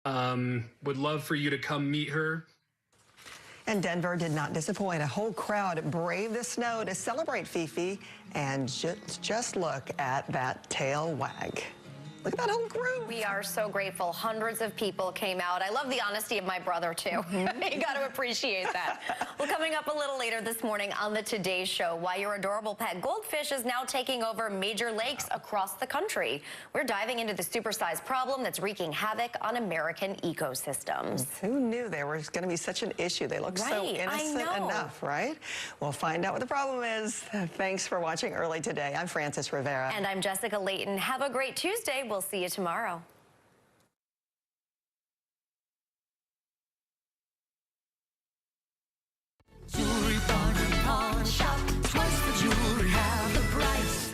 Would love for you to come meet her. And Denver did not disappoint. A whole crowd braved the snow to celebrate Fifi, and just look at that tail wag. Look at that whole group. We are so grateful. Hundreds of people came out. I love the honesty of my brother, too. You got to appreciate that. Well, coming up a little later this morning on the Today Show, why your adorable pet goldfish is now taking over major lakes across the country. We're diving into the supersized problem that's wreaking havoc on American ecosystems. Who knew there was going to be such an issue? They look so innocent enough, right? We'll find out what the problem is. Thanks for watching Early Today. I'm Frances Rivera. And I'm Jessica Layton. Have a great Tuesday. We'll see you tomorrow. Jewelry pawn shop, twice the jewelry, half the price.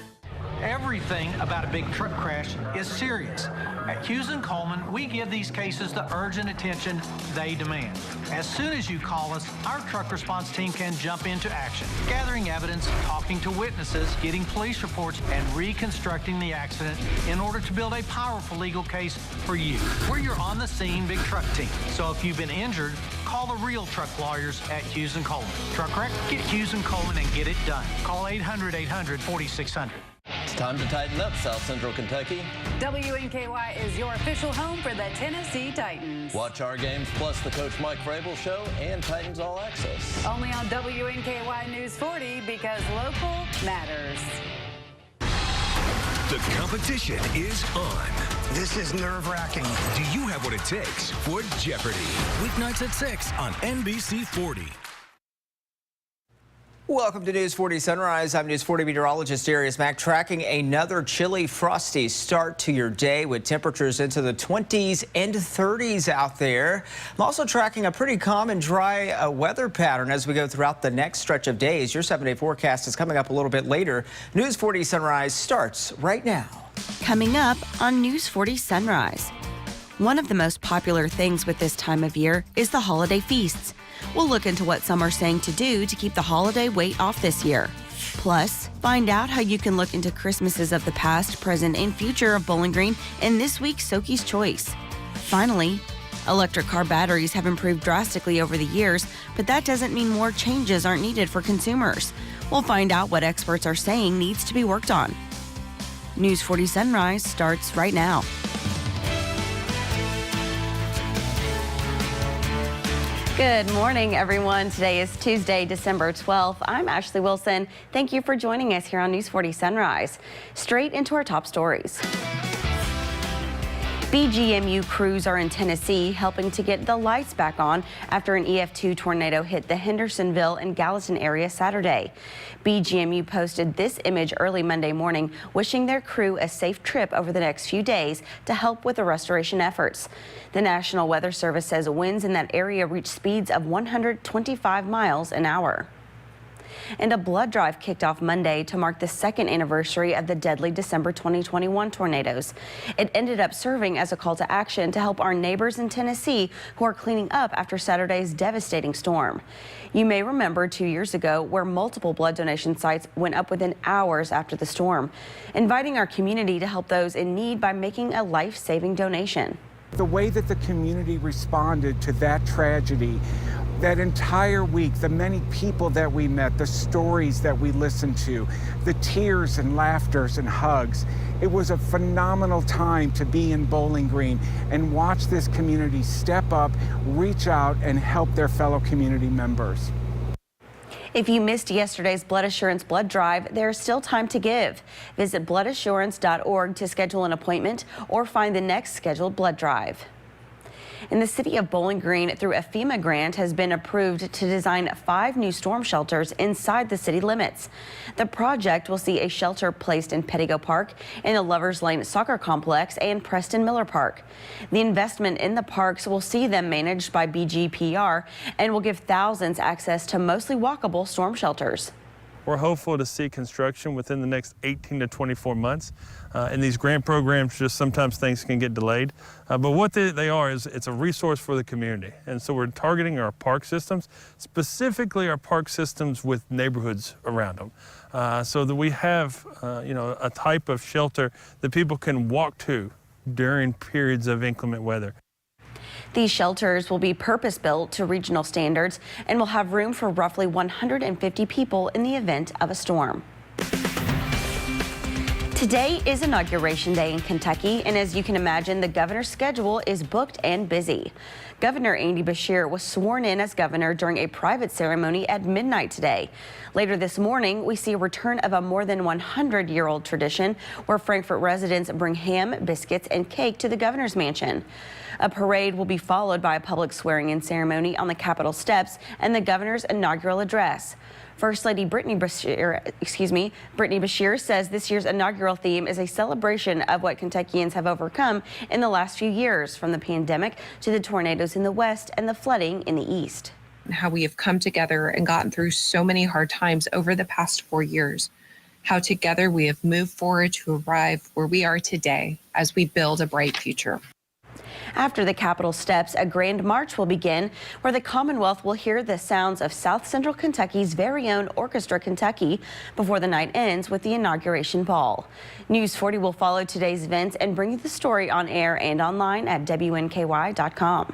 Everything about a big truck crash is serious. At Hughes & Coleman, we give these cases the urgent attention they demand. As soon as you call us, our truck response team can jump into action, gathering evidence, talking to witnesses, getting police reports, and reconstructing the accident in order to build a powerful legal case for you. We're your on-the-scene big truck team. So if you've been injured, call the real truck lawyers at Hughes & Coleman. Truck wreck? Get Hughes & Coleman and get it done. Call 800-800-4600. It's time to tighten up, South Central Kentucky. WNKY is your official home for the Tennessee Titans. Watch our games plus the Coach Mike Vrabel Show and Titans All Access. Only on WNKY News 40 because local matters. The competition is on. This is nerve-wracking. Do you have what it takes for Jeopardy? Weeknights at 6 on NBC 40. Welcome to News 40 Sunrise. I'm News 40 meteorologist Darius Mack, tracking another chilly, frosty start to your day with temperatures into the 20s and 30s out there. I'm also tracking a pretty calm and dry weather pattern as we go throughout the next stretch of days. Your 7-day forecast is coming up a little bit later. News 40 Sunrise starts right now. Coming up on News 40 Sunrise. One of the most popular things with this time of year is the holiday feasts. We'll look into what some are saying to do to keep the holiday weight off this year. Plus, find out how you can look into Christmases of the past, present, and future of Bowling Green in this week's Soki's Choice. Finally, electric car batteries have improved drastically over the years, but that doesn't mean more changes aren't needed for consumers. We'll find out what experts are saying needs to be worked on. News 40 Sunrise starts right now. Good morning, everyone. Today is Tuesday, December 12th. I'm Ashley Wilson. Thank you for joining us here on News 40 Sunrise. Straight into our top stories. BGMU crews are in Tennessee helping to get the lights back on after an EF2 tornado hit the Hendersonville and Gallatin area Saturday. BGMU posted this image early Monday morning, wishing their crew a safe trip over the next few days to help with the restoration efforts. The National Weather Service says winds in that area reached speeds of 125 miles an hour. And a blood drive kicked off Monday to mark the second anniversary of the deadly December 2021 tornadoes. It ended up serving as a call to action to help our neighbors in Tennessee who are cleaning up after Saturday's devastating storm. You may remember 2 years ago where multiple blood donation sites went up within hours after the storm, inviting our community to help those in need by making a life-saving donation. The way that the community responded to that tragedy, that entire week, the many people that we met, the stories that we listened to, the tears and laughters and hugs. It was a phenomenal time to be in Bowling Green and watch this community step up, reach out, and help their fellow community members. If you missed yesterday's Blood Assurance blood drive, there's still time to give. Visit bloodassurance.org to schedule an appointment or find the next scheduled blood drive. And the city of Bowling Green, through a FEMA grant, has been approved to design 5 new storm shelters inside the city limits. The project will see a shelter placed in Pettigo Park, in the Lovers Lane Soccer Complex, and Preston Miller Park. The investment in the parks will see them managed by BGPR and will give thousands access to mostly walkable storm shelters. We're hopeful to see construction within the next 18 to 24 months. In these grant programs, just sometimes things can get delayed. But what they are is it's a resource for the community. And so we're targeting our park systems, specifically our park systems with neighborhoods around them, so that we have a type of shelter that people can walk to during periods of inclement weather. These shelters will be purpose-built to regional standards and will have room for roughly 150 people in the event of a storm. Today is Inauguration Day in Kentucky, and as you can imagine, the governor's schedule is booked and busy. Governor Andy Beshear was sworn in as governor during a private ceremony at midnight today. Later this morning, we see a return of a more than 100-year-old tradition where Frankfort residents bring ham, biscuits, and cake to the governor's mansion. A parade will be followed by a public swearing-in ceremony on the Capitol steps and the governor's inaugural address. First Lady Brittany Beshear says this year's inaugural theme is a celebration of what Kentuckians have overcome in the last few years, from the pandemic to the tornadoes in the west and the flooding in the east. How we have come together and gotten through so many hard times over the past 4 years. How together we have moved forward to arrive where we are today as we build a bright future. After the Capitol steps, a grand march will begin where the Commonwealth will hear the sounds of South Central Kentucky's very own Orchestra Kentucky before the night ends with the inauguration ball. News 40 will follow today's events and bring you the story on air and online at WNKY.com.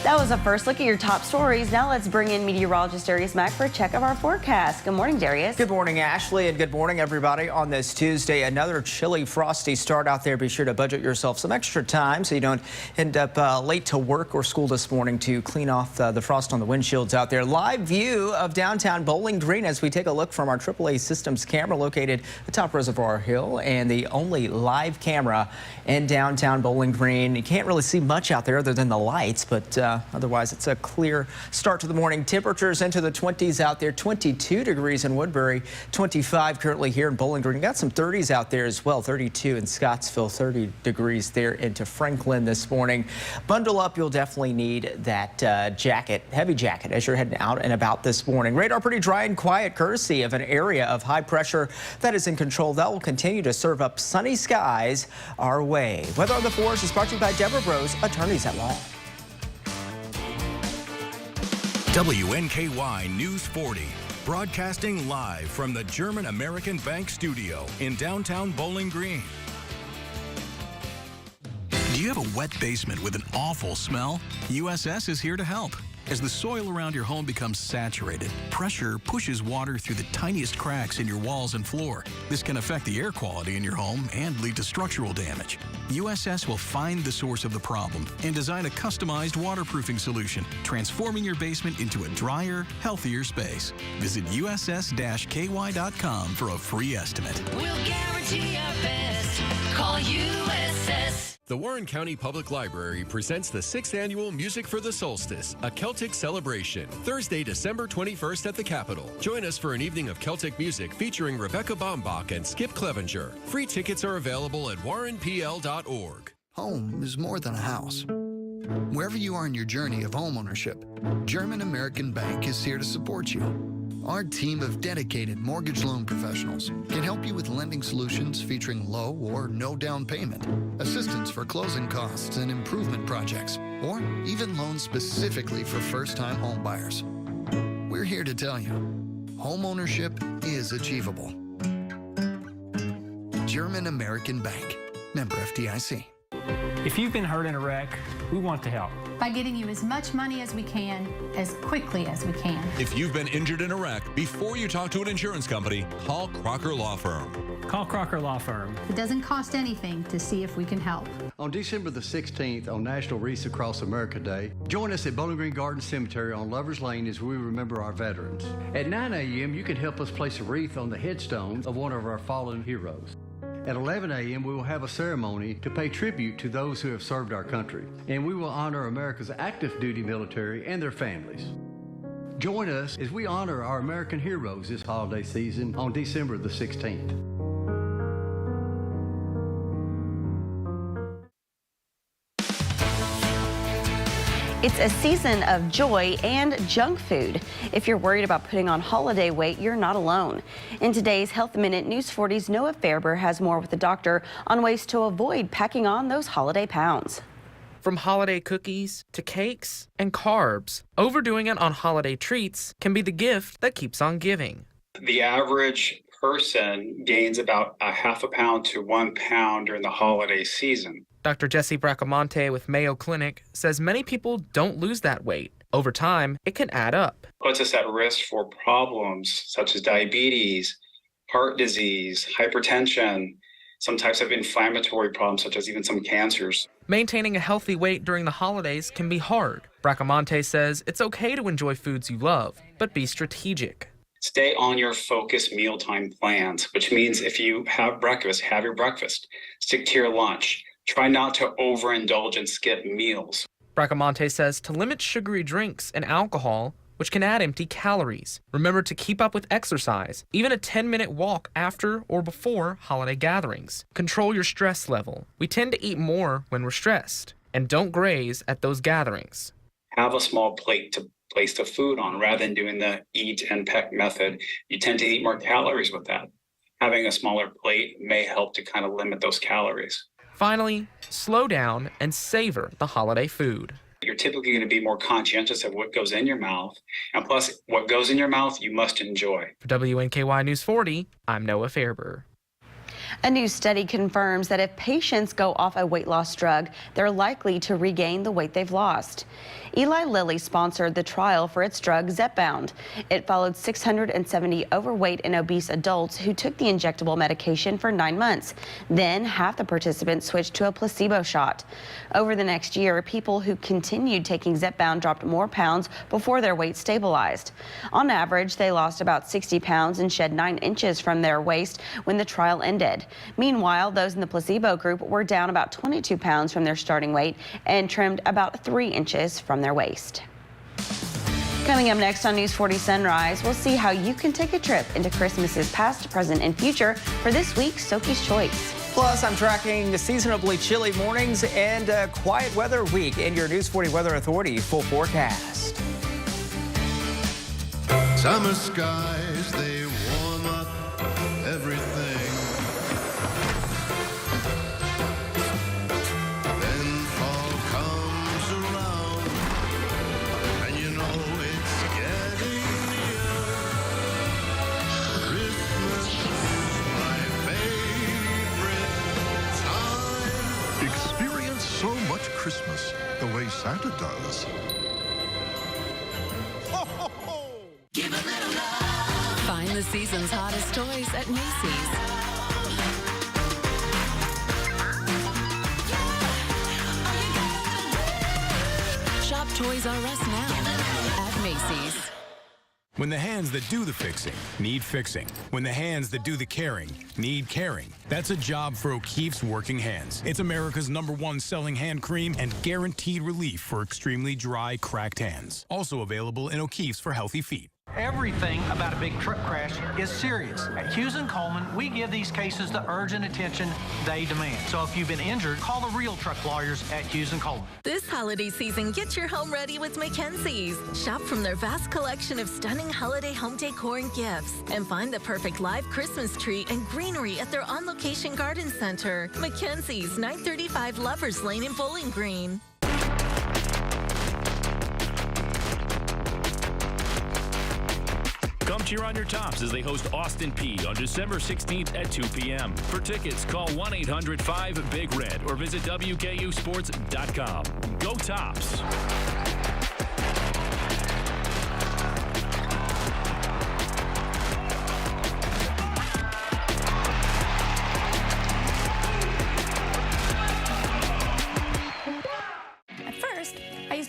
That was a first look at your top stories. Now let's bring in meteorologist Darius Mack for a check of our forecast. Good morning, Darius. Good morning, Ashley, and good morning, everybody. On this Tuesday, another chilly, frosty start out there. Be sure to budget yourself some extra time so you don't end up late to work or school this morning to clean off the frost on the windshields out there. Live view of downtown Bowling Green as we take a look from our AAA Systems camera located atop Reservoir Hill, and the only live camera in downtown Bowling Green. You can't really see much out there other than the lights, but otherwise, it's a clear start to the morning. Temperatures into the 20s out there, 22 degrees in Woodbury, 25 currently here in Bowling Green. Got some 30s out there as well, 32 in Scottsville, 30 degrees there into Franklin this morning. Bundle up, you'll definitely need that heavy jacket as you're heading out and about this morning. Radar pretty dry and quiet, courtesy of an area of high pressure that is in control. That will continue to serve up sunny skies our way. Weather on the 4s is brought to you by Deborah Bros, attorneys at law. WNKY News 40, broadcasting live from the German American Bank studio in downtown Bowling Green. Do you have a wet basement with an awful smell? USS is here to help. As the soil around your home becomes saturated, pressure pushes water through the tiniest cracks in your walls and floor. This can affect the air quality in your home and lead to structural damage. USS will find the source of the problem and design a customized waterproofing solution, transforming your basement into a drier, healthier space. Visit uss-ky.com for a free estimate. We'll guarantee our best. Call USS. The Warren County Public Library presents the 6th Annual Music for the Solstice, a Celtic celebration, Thursday, December 21st at the Capitol. Join us for an evening of Celtic music featuring Rebecca Baumbach and Skip Clevenger. Free tickets are available at warrenpl.org. Home is more than a house. Wherever you are in your journey of homeownership, German American Bank is here to support you. Our team of dedicated mortgage loan professionals can help you with lending solutions featuring low or no down payment, assistance for closing costs and improvement projects, or even loans specifically for first-time home buyers. We're here to tell you, homeownership is achievable. German American Bank, member FDIC. If you've been hurt in a wreck, we want to help. By getting you as much money as we can, as quickly as we can. If you've been injured in a wreck, before you talk to an insurance company, call Crocker Law Firm. Call Crocker Law Firm. It doesn't cost anything to see if we can help. On December the 16th, on National Wreaths Across America Day, join us at Bowling Green Garden Cemetery on Lovers Lane as we remember our veterans. At 9 a.m., you can help us place a wreath on the headstone of one of our fallen heroes. At 11 a.m., we will have a ceremony to pay tribute to those who have served our country, and we will honor America's active duty military and their families. Join us as we honor our American heroes this holiday season on December the 16th. It's a season of joy and junk food. If you're worried about putting on holiday weight, you're not alone. In today's Health Minute, News 40's Noah Fairber has more with the doctor on ways to avoid packing on those holiday pounds. From holiday cookies to cakes and carbs, overdoing it on holiday treats can be the gift that keeps on giving. The average person gains about a half a pound to 1 pound during the holiday season. Dr. Jesse Bracamonte with Mayo Clinic says many people don't lose that weight. Over time, it can add up. Puts us at risk for problems such as diabetes, heart disease, hypertension, some types of inflammatory problems such as even some cancers. Maintaining a healthy weight during the holidays can be hard. Bracamonte says it's okay to enjoy foods you love, but be strategic. Stay on your focused mealtime plans, which means if you have breakfast, have your breakfast. Stick to your lunch. Try not to overindulge and skip meals. Bracamonte says to limit sugary drinks and alcohol, which can add empty calories. Remember to keep up with exercise, even a 10-minute walk after or before holiday gatherings. Control your stress level. We tend to eat more when we're stressed, and don't graze at those gatherings. Have a small plate to place the food on rather than doing the eat and peck method. You tend to eat more calories with that. Having a smaller plate may help to kind of limit those calories. Finally, slow down and savor the holiday food. You're typically going to be more conscientious of what goes in your mouth. And plus, what goes in your mouth, you must enjoy. For WNKY News 40, I'm Noah Fairber. A new study confirms that if patients go off a weight loss drug, they're likely to regain the weight they've lost. Eli Lilly sponsored the trial for its drug Zepbound. It followed 670 overweight and obese adults who took the injectable medication for 9 months. Then half the participants switched to a placebo shot. Over the next year, people who continued taking Zepbound dropped more pounds before their weight stabilized. On average, they lost about 60 pounds and shed 9 inches from their waist when the trial ended. Meanwhile, those in the placebo group were down about 22 pounds from their starting weight and trimmed about 3 inches from their waist. Coming up next on News 40 Sunrise, we'll see how you can take a trip into Christmas's past, present, and future for this week's Soki's Choice. Plus, I'm tracking seasonably chilly mornings and a quiet weather week in your News 40 Weather Authority full forecast. Summer skies, they warm up everything. Then fall comes around, and you know it's getting near. Christmas is my favorite time. Experience so much Christmas the way Santa does. Give a little love. Find the season's hottest toys at Macy's. Shop Toys R Us now at Macy's. When the hands that do the fixing need fixing. When the hands that do the caring need caring. That's a job for O'Keeffe's Working Hands. It's America's #1 selling hand cream and guaranteed relief for extremely dry, cracked hands. Also available in O'Keeffe's for healthy feet. Everything about a big truck crash is serious. At Hughes & Coleman, we give these cases the urgent attention they demand. So if you've been injured, call the real truck lawyers at Hughes & Coleman. This holiday season, get your home ready with McKenzie's. Shop from their vast collection of stunning holiday home decor and gifts. And find the perfect live Christmas tree and greenery at their on-location garden center. McKenzie's, 935 Lovers Lane in Bowling Green. Come cheer on your tops as they host Austin Peay on December 16th at 2 p.m. For tickets, call 1-800-5-BIG-RED or visit WKUSports.com. Go Tops!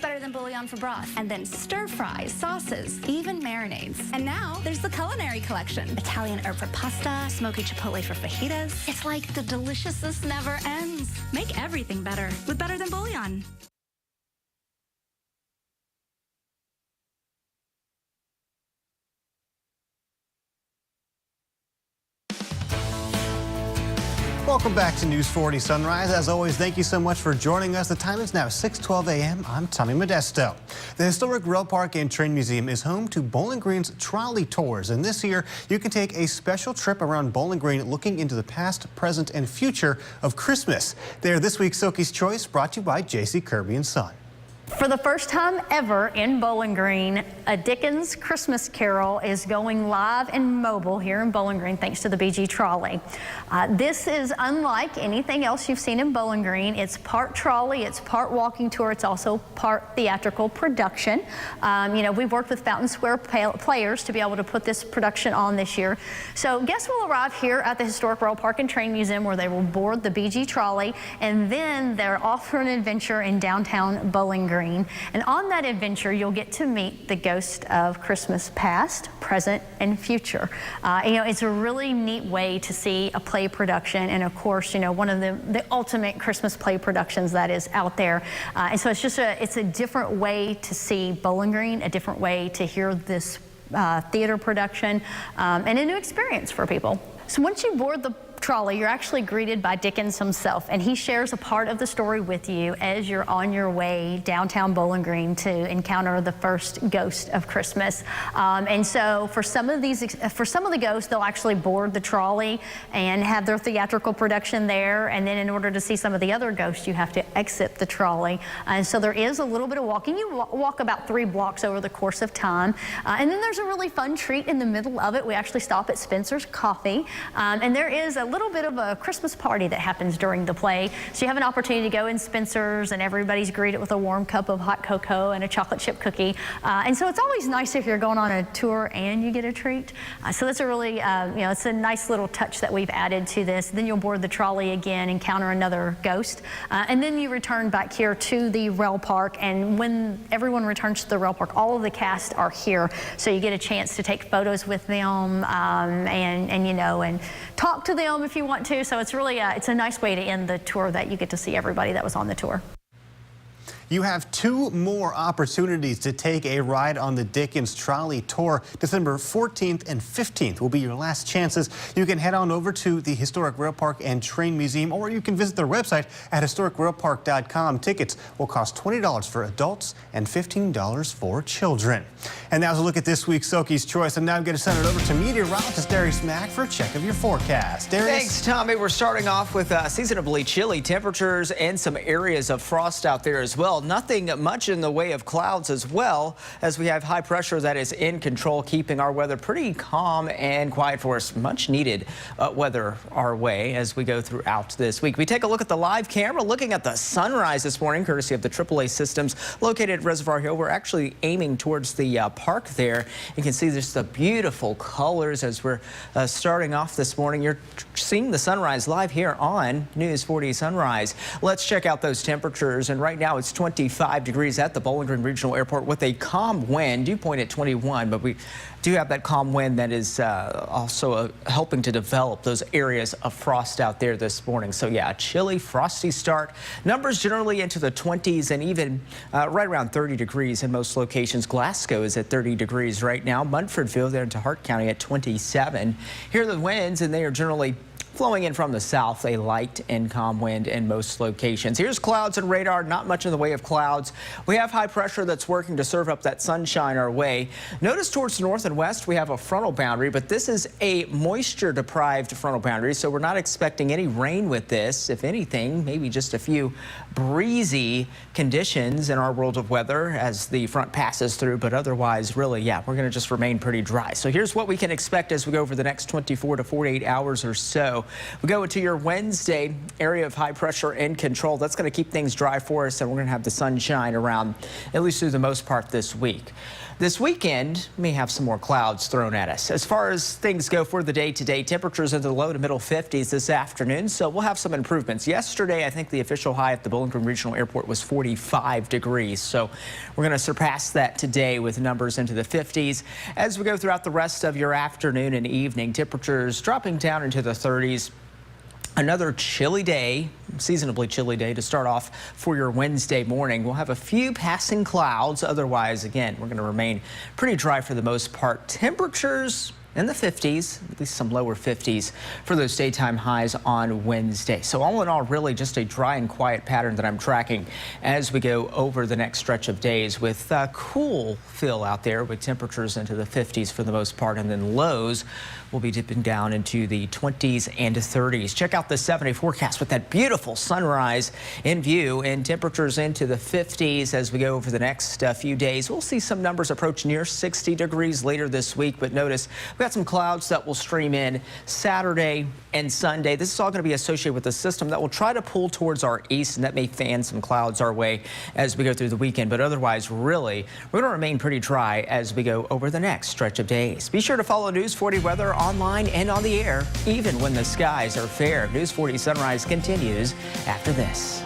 Better than bouillon for broth, and then stir fries, sauces, even marinades. And now there's the culinary collection. Italian herb for pasta, smoky chipotle for fajitas. It's like the deliciousness never ends. Make everything better with Better Than Bouillon. Welcome back to News 40 Sunrise. As always, thank you so much for joining us. The time is now 6:12 a.m. I'm Tommy Modesto. The historic Rail Park and Train Museum is home to Bowling Green's trolley tours. And this year, you can take a special trip around Bowling Green looking into the past, present, and future of Christmas. They're this week's Soki's Choice, brought to you by J.C. Kirby & Son. For the first time ever in Bowling Green, a Dickens Christmas Carol is going live and mobile here in Bowling Green thanks to the BG Trolley. This is unlike anything else you've seen in Bowling Green. It's part trolley, it's part walking tour, it's also part theatrical production. We've worked with Fountain Square players to be able to put this production on this year. So guests will arrive here at the Historic Royal Park and Train Museum where they will board the BG Trolley, and then they're off for an adventure in downtown Bowling Green. And on that adventure, you'll get to meet the ghost of Christmas past, present, and future. It's a really neat way to see a play production, and of course, one of the ultimate Christmas play productions that is out there. And so it's a different way to see Bowling Green, a different way to hear this theater production, and a new experience for people. So once you board the trolley, you're actually greeted by Dickens himself, and he shares a part of the story with you as you're on your way downtown Bowling Green to encounter the first ghost of Christmas. And so for some of the ghosts, they'll actually board the trolley and have their theatrical production there, and then in order to see some of the other ghosts, you have to exit the trolley. And so there is a little bit of walking. You walk about 3 blocks over the course of time, and then there's a really fun treat in the middle of it. We actually stop at Spencer's Coffee, and there is a little bit of a Christmas party that happens during the play. So you have an opportunity to go in Spencer's, and everybody's greeted with a warm cup of hot cocoa and a chocolate chip cookie. And so it's always nice if you're going on a tour and you get a treat. So that's a really, it's a nice little touch that we've added to this. Then you'll board the trolley again, encounter another ghost, and then you return back here to the rail park. And when everyone returns to the rail park, all of the cast are here. So you get a chance to take photos with them, and talk to them if you want to. So it's really it's a nice way to end the tour, that you get to see everybody that was on the tour. You have 2 more opportunities to take a ride on the Dickens Trolley Tour. December 14th and 15th will be your last chances. You can head on over to the Historic Rail Park and Train Museum, or you can visit their website at historicrailpark.com. Tickets will cost $20 for adults and $15 for children. And now, as a look at this week's Soki's Choice, I'm now going to send it over to meteorologist Darius Mack for a check of your forecast. Darius? Thanks, Tommy. We're starting off with seasonably chilly temperatures and some areas of frost out there as well. Nothing much in the way of clouds as well, as we have high pressure that is in control, keeping our weather pretty calm and quiet for us. Much needed weather our way as we go throughout this week. We take a look at the live camera, looking at the sunrise this morning, courtesy of the AAA systems located at Reservoir Hill. We're actually aiming towards the park there. You can see just the beautiful colors as we're starting off this morning. You're seeing the sunrise live here on News 40 Sunrise. Let's check out those temperatures, and right now it's 25 degrees at the Bowling Green Regional Airport with a calm wind. Dew point at 21, but we do have that calm wind that is also helping to develop those areas of frost out there this morning. So yeah, a chilly, frosty start. Numbers generally into the 20s and even right around 30 degrees in most locations. Glasgow is at 30 degrees right now. Munfordville there into Hart County at 27. Here are the winds, and they are generally flowing in from the south, a light and calm wind in most locations. Here's clouds and radar. Not much in the way of clouds. We have high pressure that's working to serve up that sunshine our way. Notice towards the north and west we have a frontal boundary, but this is a moisture deprived frontal boundary, so we're not expecting any rain with this. If anything, maybe just a few breezy conditions in our world of weather as the front passes through, but otherwise really, yeah, we're going to just remain pretty dry. So here's what we can expect as we go over the next 24 to 48 hours or so. We go into your Wednesday, area of high pressure in control. That's going to keep things dry for us, and we're going to have the sunshine around at least through the most part this week. This weekend may have some more clouds thrown at us. As far as things go for the day today, temperatures in the low to middle 50s this afternoon, so we'll have some improvements. Yesterday, I think the official high at the Bowling Green Regional Airport was 45 degrees, so we're going to surpass that today with numbers into the 50s. As we go throughout the rest of your afternoon and evening, temperatures dropping down into the 30s. Another chilly day, seasonably chilly day to start off for your Wednesday morning. We'll have a few passing clouds. Otherwise, again, we're going to remain pretty dry for the most part. Temperatures in the 50s, at least some lower 50s for those daytime highs on Wednesday. So all in all, really just a dry and quiet pattern that I'm tracking as we go over the next stretch of days, with cool feel out there with temperatures into the 50s for the most part, and then lows will be dipping down into the 20s and 30s. Check out the 7-day forecast with that beautiful sunrise in view, and temperatures into the 50s as we go over the next few days. We'll see some numbers approach near 60 degrees later this week, but notice we got some clouds that will stream in Saturday and Sunday. This is all going to be associated with a system that will try to pull towards our east, and that may fan some clouds our way as we go through the weekend. But otherwise, really, we're going to remain pretty dry as we go over the next stretch of days. Be sure to follow News 40 weather online and on the air, even when the skies are fair. News 40 Sunrise continues after this.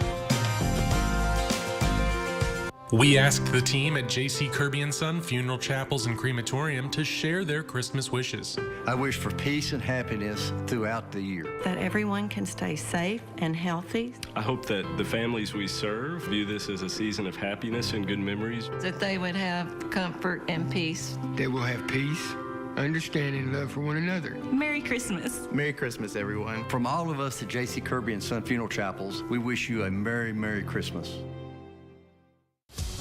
We asked the team at J.C. Kirby & Son Funeral Chapels and Crematorium to share their Christmas wishes. I wish for peace and happiness throughout the year. That everyone can stay safe and healthy. I hope that the families we serve view this as a season of happiness and good memories. That they would have comfort and peace. They will have peace, understanding, and love for one another. Merry Christmas. Merry Christmas, everyone. From all of us at J.C. Kirby & Son Funeral Chapels, we wish you a Merry, Merry Christmas.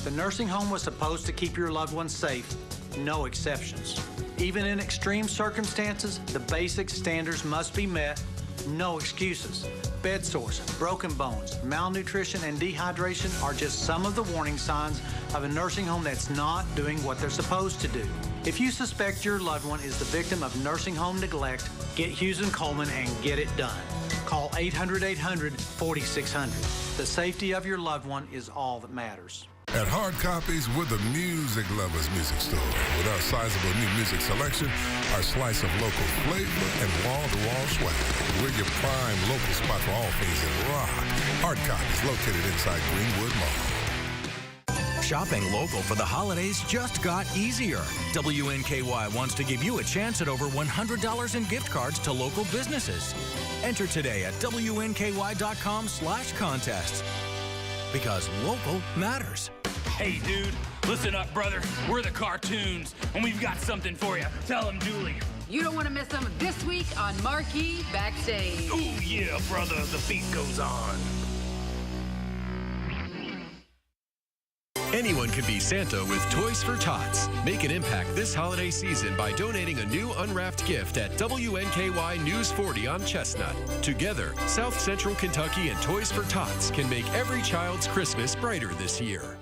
The nursing home was supposed to keep your loved ones safe, no exceptions. Even in extreme circumstances, the basic standards must be met, no excuses. Bed sores, broken bones, malnutrition, and dehydration are just some of the warning signs of a nursing home that's not doing what they're supposed to do. If you suspect your loved one is the victim of nursing home neglect, get Hughes & Coleman and get it done. Call 800-800-4600. The safety of your loved one is all that matters. At Hard Copies, we're the music lovers' music store. With our sizable new music selection, our slice of local flavor, and wall-to-wall swag. We're your prime local spot for all things in rock. Hard Copies, located inside Greenwood Mall. Shopping local for the holidays just got easier. WNKY wants to give you a chance at over $100 in gift cards to local businesses. Enter today at WNKY.com/contests. Because local matters. Hey, dude, listen up, brother. We're the cartoons, and we've got something for you. Tell them, Julie. You don't want to miss them this week on Marquee Backstage. Ooh, yeah, brother, the beat goes on. Anyone can be Santa with Toys for Tots. Make an impact this holiday season by donating a new unwrapped gift at WNKY News 40 on Chestnut. Together, South Central Kentucky and Toys for Tots can make every child's Christmas brighter this year.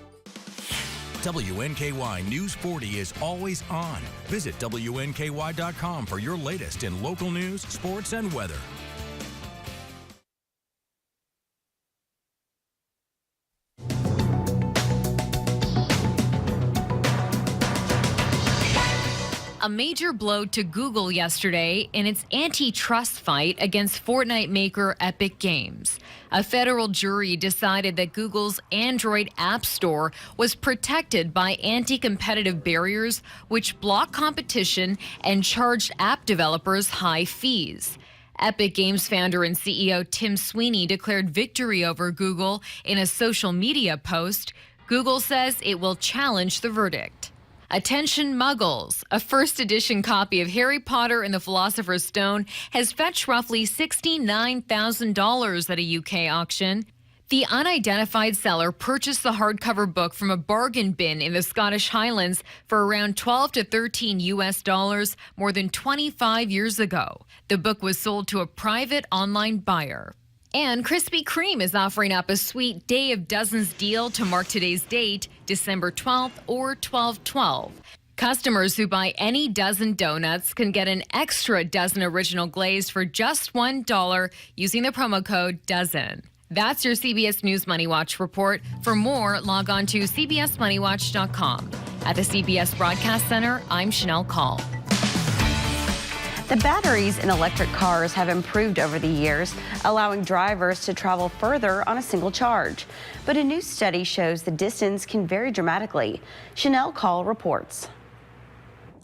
WNKY News 40 is always on. Visit WNKY.com for your latest in local news, sports, and weather. A major blow to Google yesterday in its antitrust fight against Fortnite maker Epic Games. A federal jury decided that Google's Android App Store was protected by anti-competitive barriers, which block competition and charged app developers high fees. Epic Games founder and CEO Tim Sweeney declared victory over Google in a social media post. Google says it will challenge the verdict. Attention Muggles, a first edition copy of Harry Potter and the Philosopher's Stone has fetched roughly $69,000 at a UK auction. The unidentified seller purchased the hardcover book from a bargain bin in the Scottish Highlands for around $12 to $13 US more than 25 years ago. The book was sold to a private online buyer. And Krispy Kreme is offering up a sweet Day of Dozens deal to mark today's date, December 12th or 12/12. Customers who buy any dozen donuts can get an extra dozen original glaze for just $1 using the promo code DOZEN. That's your CBS News Money Watch report. For more, log on to cbsmoneywatch.com. At the CBS Broadcast Center, I'm Chanel Call. The batteries in electric cars have improved over the years, allowing drivers to travel further on a single charge. But a new study shows the distance can vary dramatically. Chanel Call reports.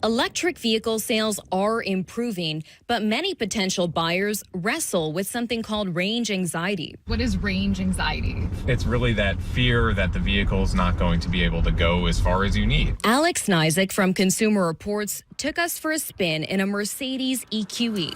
Electric vehicle sales are improving, but many potential buyers wrestle with something called range anxiety. What is range anxiety? It's really that fear that the vehicle's not going to be able to go as far as you need. Alex Nizick from Consumer Reports took us for a spin in a Mercedes EQE.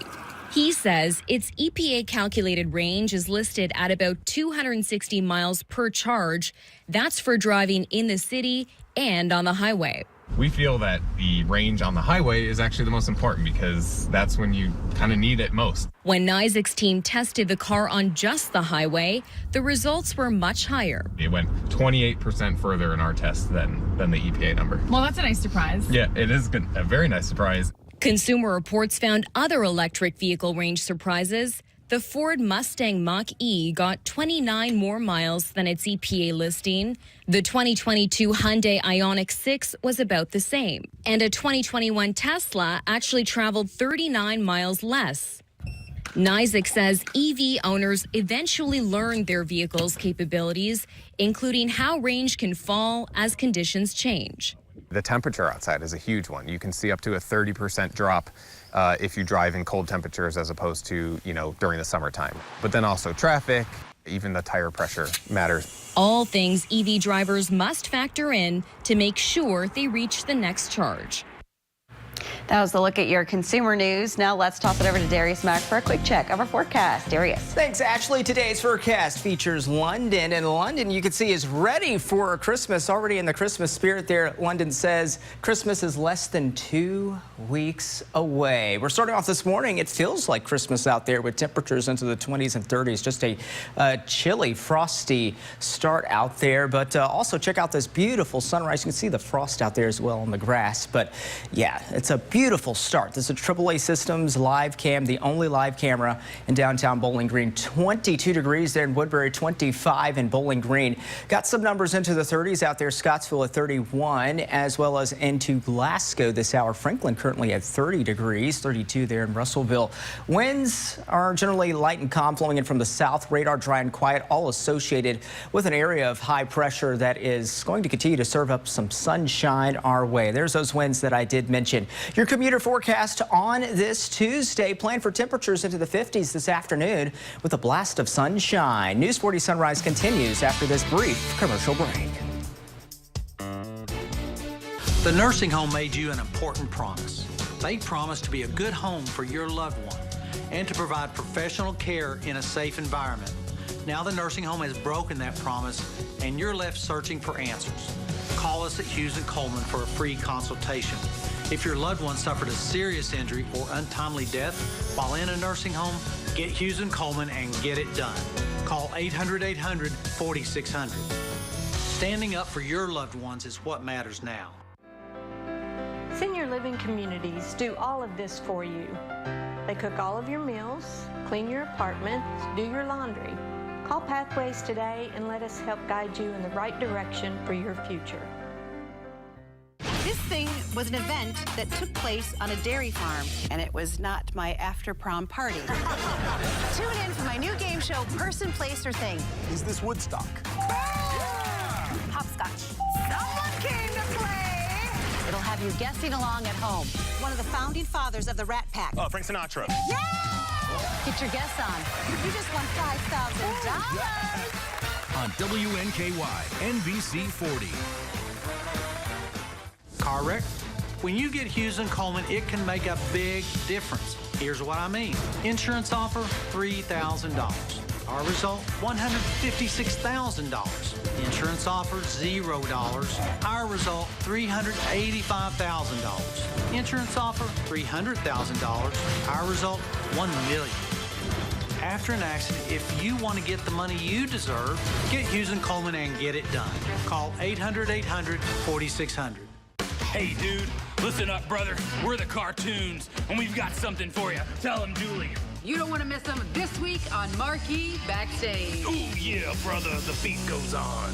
He says its EPA calculated range is listed at about 260 miles per charge. That's for driving in the city and on the highway. We feel that the range on the highway is actually the most important because that's when you kind of need it most. When Nizick's team tested the car on just the highway, the results were much higher. It went 28% further in our test than the EPA number. Well, that's a nice surprise. Yeah, it is good. A very nice surprise. Consumer Reports found other electric vehicle range surprises. The Ford Mustang Mach-E got 29 more miles than its EPA listing. The 2022 Hyundai Ioniq 6 was about the same. And a 2021 Tesla actually traveled 39 miles less. Nizick says EV owners eventually learn their vehicle's capabilities, including how range can fall as conditions change. The temperature outside is a huge one. You can see up to a 30% drop if you drive in cold temperatures as opposed to, during the summertime. But then also traffic, even the tire pressure matters. All things EV drivers must factor in to make sure they reach the next charge. That was the look at your consumer news. Now let's toss it over to Darius Mack for a quick check of our forecast. Darius. Thanks, Ashley. Today's forecast features London, and London, you can see, is ready for Christmas. Already in the Christmas spirit there. London says Christmas is less than 2 weeks away. We're starting off this morning. It feels like Christmas out there with temperatures into the 20s and 30s. Just a chilly, frosty start out there. But also check out this beautiful sunrise. You can see the frost out there as well on the grass. But yeah, it's a beautiful start. This is AAA Systems live cam, the only live camera in downtown Bowling Green. 22 degrees there in Woodbury, 25 in Bowling Green. Got some numbers into the 30s out there. Scottsville at 31, as well as into Glasgow this hour. Franklin currently at 30 degrees, 32 there in Russellville. Winds are generally light and calm, flowing in from the south. Radar dry and quiet, all associated with an area of high pressure that is going to continue to serve up some sunshine our way. There's those winds that I did mention. Your commuter forecast on this Tuesday. Plan for temperatures into the 50s this afternoon with a blast of sunshine. News 40 Sunrise continues after this brief commercial break. The nursing home made you an important promise. They promised to be a good home for your loved one and to provide professional care in a safe environment. Now the nursing home has broken that promise and you're left searching for answers. Call us at Hughes & Coleman for a free consultation. If your loved one suffered a serious injury or untimely death while in a nursing home, get Hughes & Coleman and get it done. Call 800-800-4600. Standing up for your loved ones is what matters now. Senior living communities do all of this for you. They cook all of your meals, clean your apartment, do your laundry. Call Pathways today and let us help guide you in the right direction for your future. This thing was an event that took place on a dairy farm, and it was not my after-prom party. Tune in for my new game show, Person, Place, or Thing. Is this Woodstock? Yeah! Hopscotch. Someone came to play! It'll have you guessing along at home. One of the founding fathers of the Rat Pack. Oh, Frank Sinatra. Yeah! Get your guess on. You just won $5,000. On WNKY, NBC 40. Car wreck? When you get Hughes & Coleman, it can make a big difference. Here's what I mean. Insurance offer, $3,000. Our result, $156,000. Insurance offer, $0. Our result, $385,000. Insurance offer, $300,000. Our result, $1 million. After an accident, if you want to get the money you deserve, get Hughes & Coleman and get it done. Call 800-800-4600. Hey, dude, listen up, brother. We're the cartoons, and we've got something for you. Tell them, Julie. You don't want to miss them this week on Marquee Backstage. Ooh, yeah, brother, the beat goes on.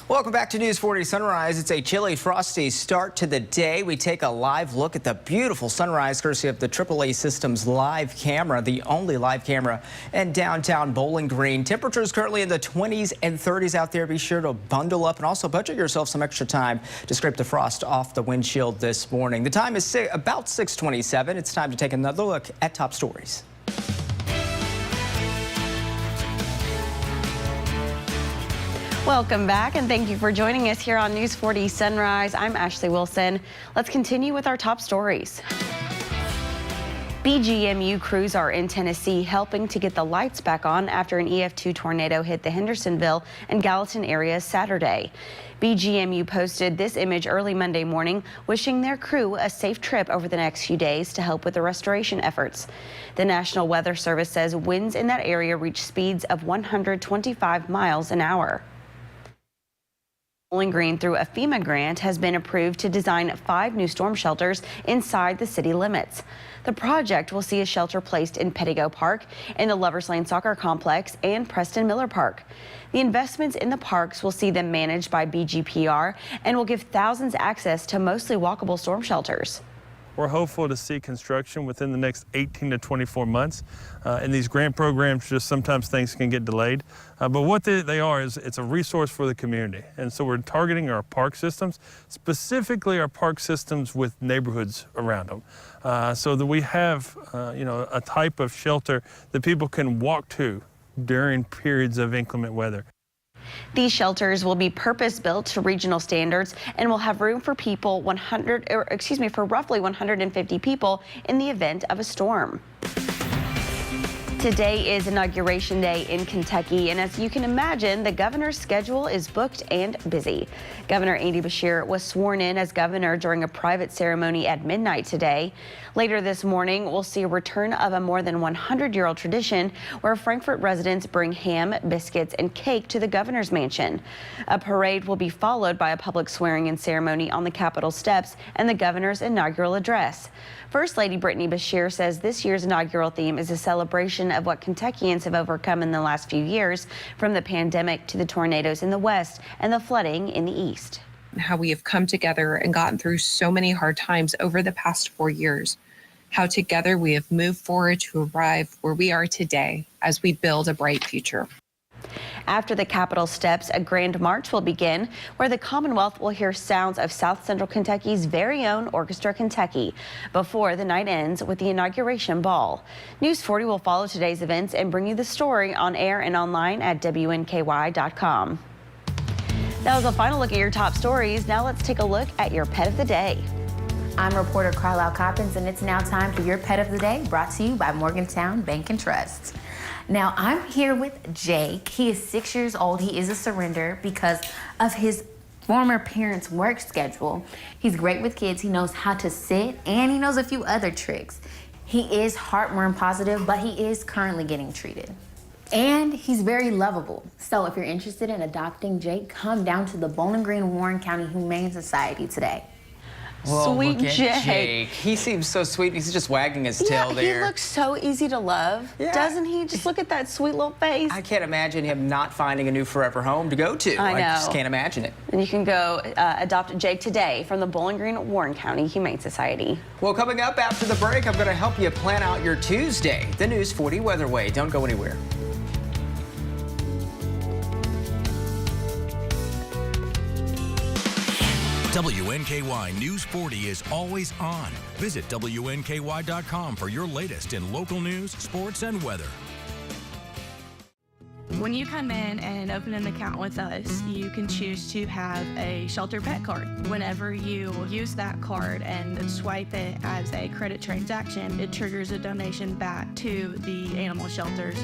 Welcome back to News 40 Sunrise. It's a chilly, frosty start to the day. We take a live look at the beautiful sunrise courtesy of the AAA Systems live camera, the only live camera in downtown Bowling Green. Temperatures currently in the 20s and 30s out there. Be sure to bundle up and also budget yourself some extra time to scrape the frost off the windshield this morning. The time is about 6:27. It's time to take another look at top stories. Welcome back, and thank you for joining us here on News 40 Sunrise. I'm Ashley Wilson. Let's continue with our top stories. BGMU crews are in Tennessee helping to get the lights back on after an EF2 tornado hit the Hendersonville and Gallatin areas Saturday. BGMU posted this image early Monday morning, wishing their crew a safe trip over the next few days to help with the restoration efforts. The National Weather Service says winds in that area reach speeds of 125 miles an hour. Bowling Green, through a FEMA grant, has been approved to design 5 new storm shelters inside the city limits. The project will see a shelter placed in Pettigo Park, in the Lovers Lane Soccer Complex, and Preston Miller Park. The investments in the parks will see them managed by BGPR and will give thousands access to mostly walkable storm shelters. We're hopeful to see construction within the next 18 to 24 months. In these grant programs, just sometimes things can get delayed. But what they are is it's a resource for the community. And so we're targeting our park systems, specifically our park systems with neighborhoods around them, so that we have a type of shelter that people can walk to during periods of inclement weather. These shelters will be purpose-built to regional standards and will have room for for roughly 150 people in the event of a storm. Today is Inauguration Day in Kentucky, and as you can imagine, the governor's schedule is booked and busy. Governor Andy Beshear was sworn in as governor during a private ceremony at midnight today. Later this morning, we'll see a return of a more than 100-year-old tradition where Frankfort residents bring ham, biscuits, and cake to the governor's mansion. A parade will be followed by a public swearing-in ceremony on the Capitol steps and the governor's inaugural address. First Lady Brittany Beshear says this year's inaugural theme is a celebration of what Kentuckians have overcome in the last few years, from the pandemic to the tornadoes in the west and the flooding in the east. How we have come together and gotten through so many hard times over the past 4 years. How together we have moved forward to arrive where we are today as we build a bright future. After the Capitol steps, a grand march will begin where the Commonwealth will hear sounds of South Central Kentucky's very own Orchestra Kentucky before the night ends with the inauguration ball. News 40 will follow today's events and bring you the story on air and online at WNKY.com. That was a final look at your top stories. Now let's take a look at your pet of the day. I'm reporter Carlisle Coppins, and it's now time for your pet of the day, brought to you by Morgantown Bank and Trust. Now, I'm here with Jake. He is 6 years old. He is a surrender because of his former parents' work schedule. He's great with kids. He knows how to sit, and he knows a few other tricks. He is heartworm positive, but he is currently getting treated. And he's very lovable. So if you're interested in adopting Jake, come down to the Bowling Green Warren County Humane Society today. Well, Sweet look at Jake. He seems so sweet. He's just wagging his tail there. He looks so easy to love, doesn't he? Just look at that sweet little face. I can't imagine him not finding a new forever home to go to. I know. I just can't imagine it. And you can go adopt Jake today from the Bowling Green Warren County Humane Society. Well, coming up after the break, I'm going to help you plan out your Tuesday. The News 40 Weatherway. Don't go anywhere. WNKY News 40 is always on. Visit WNKY.com for your latest in local news, sports, and weather. When you come in and open an account with us, you can choose to have a shelter pet card. Whenever you use that card and swipe it as a credit transaction, it triggers a donation back to the animal shelters.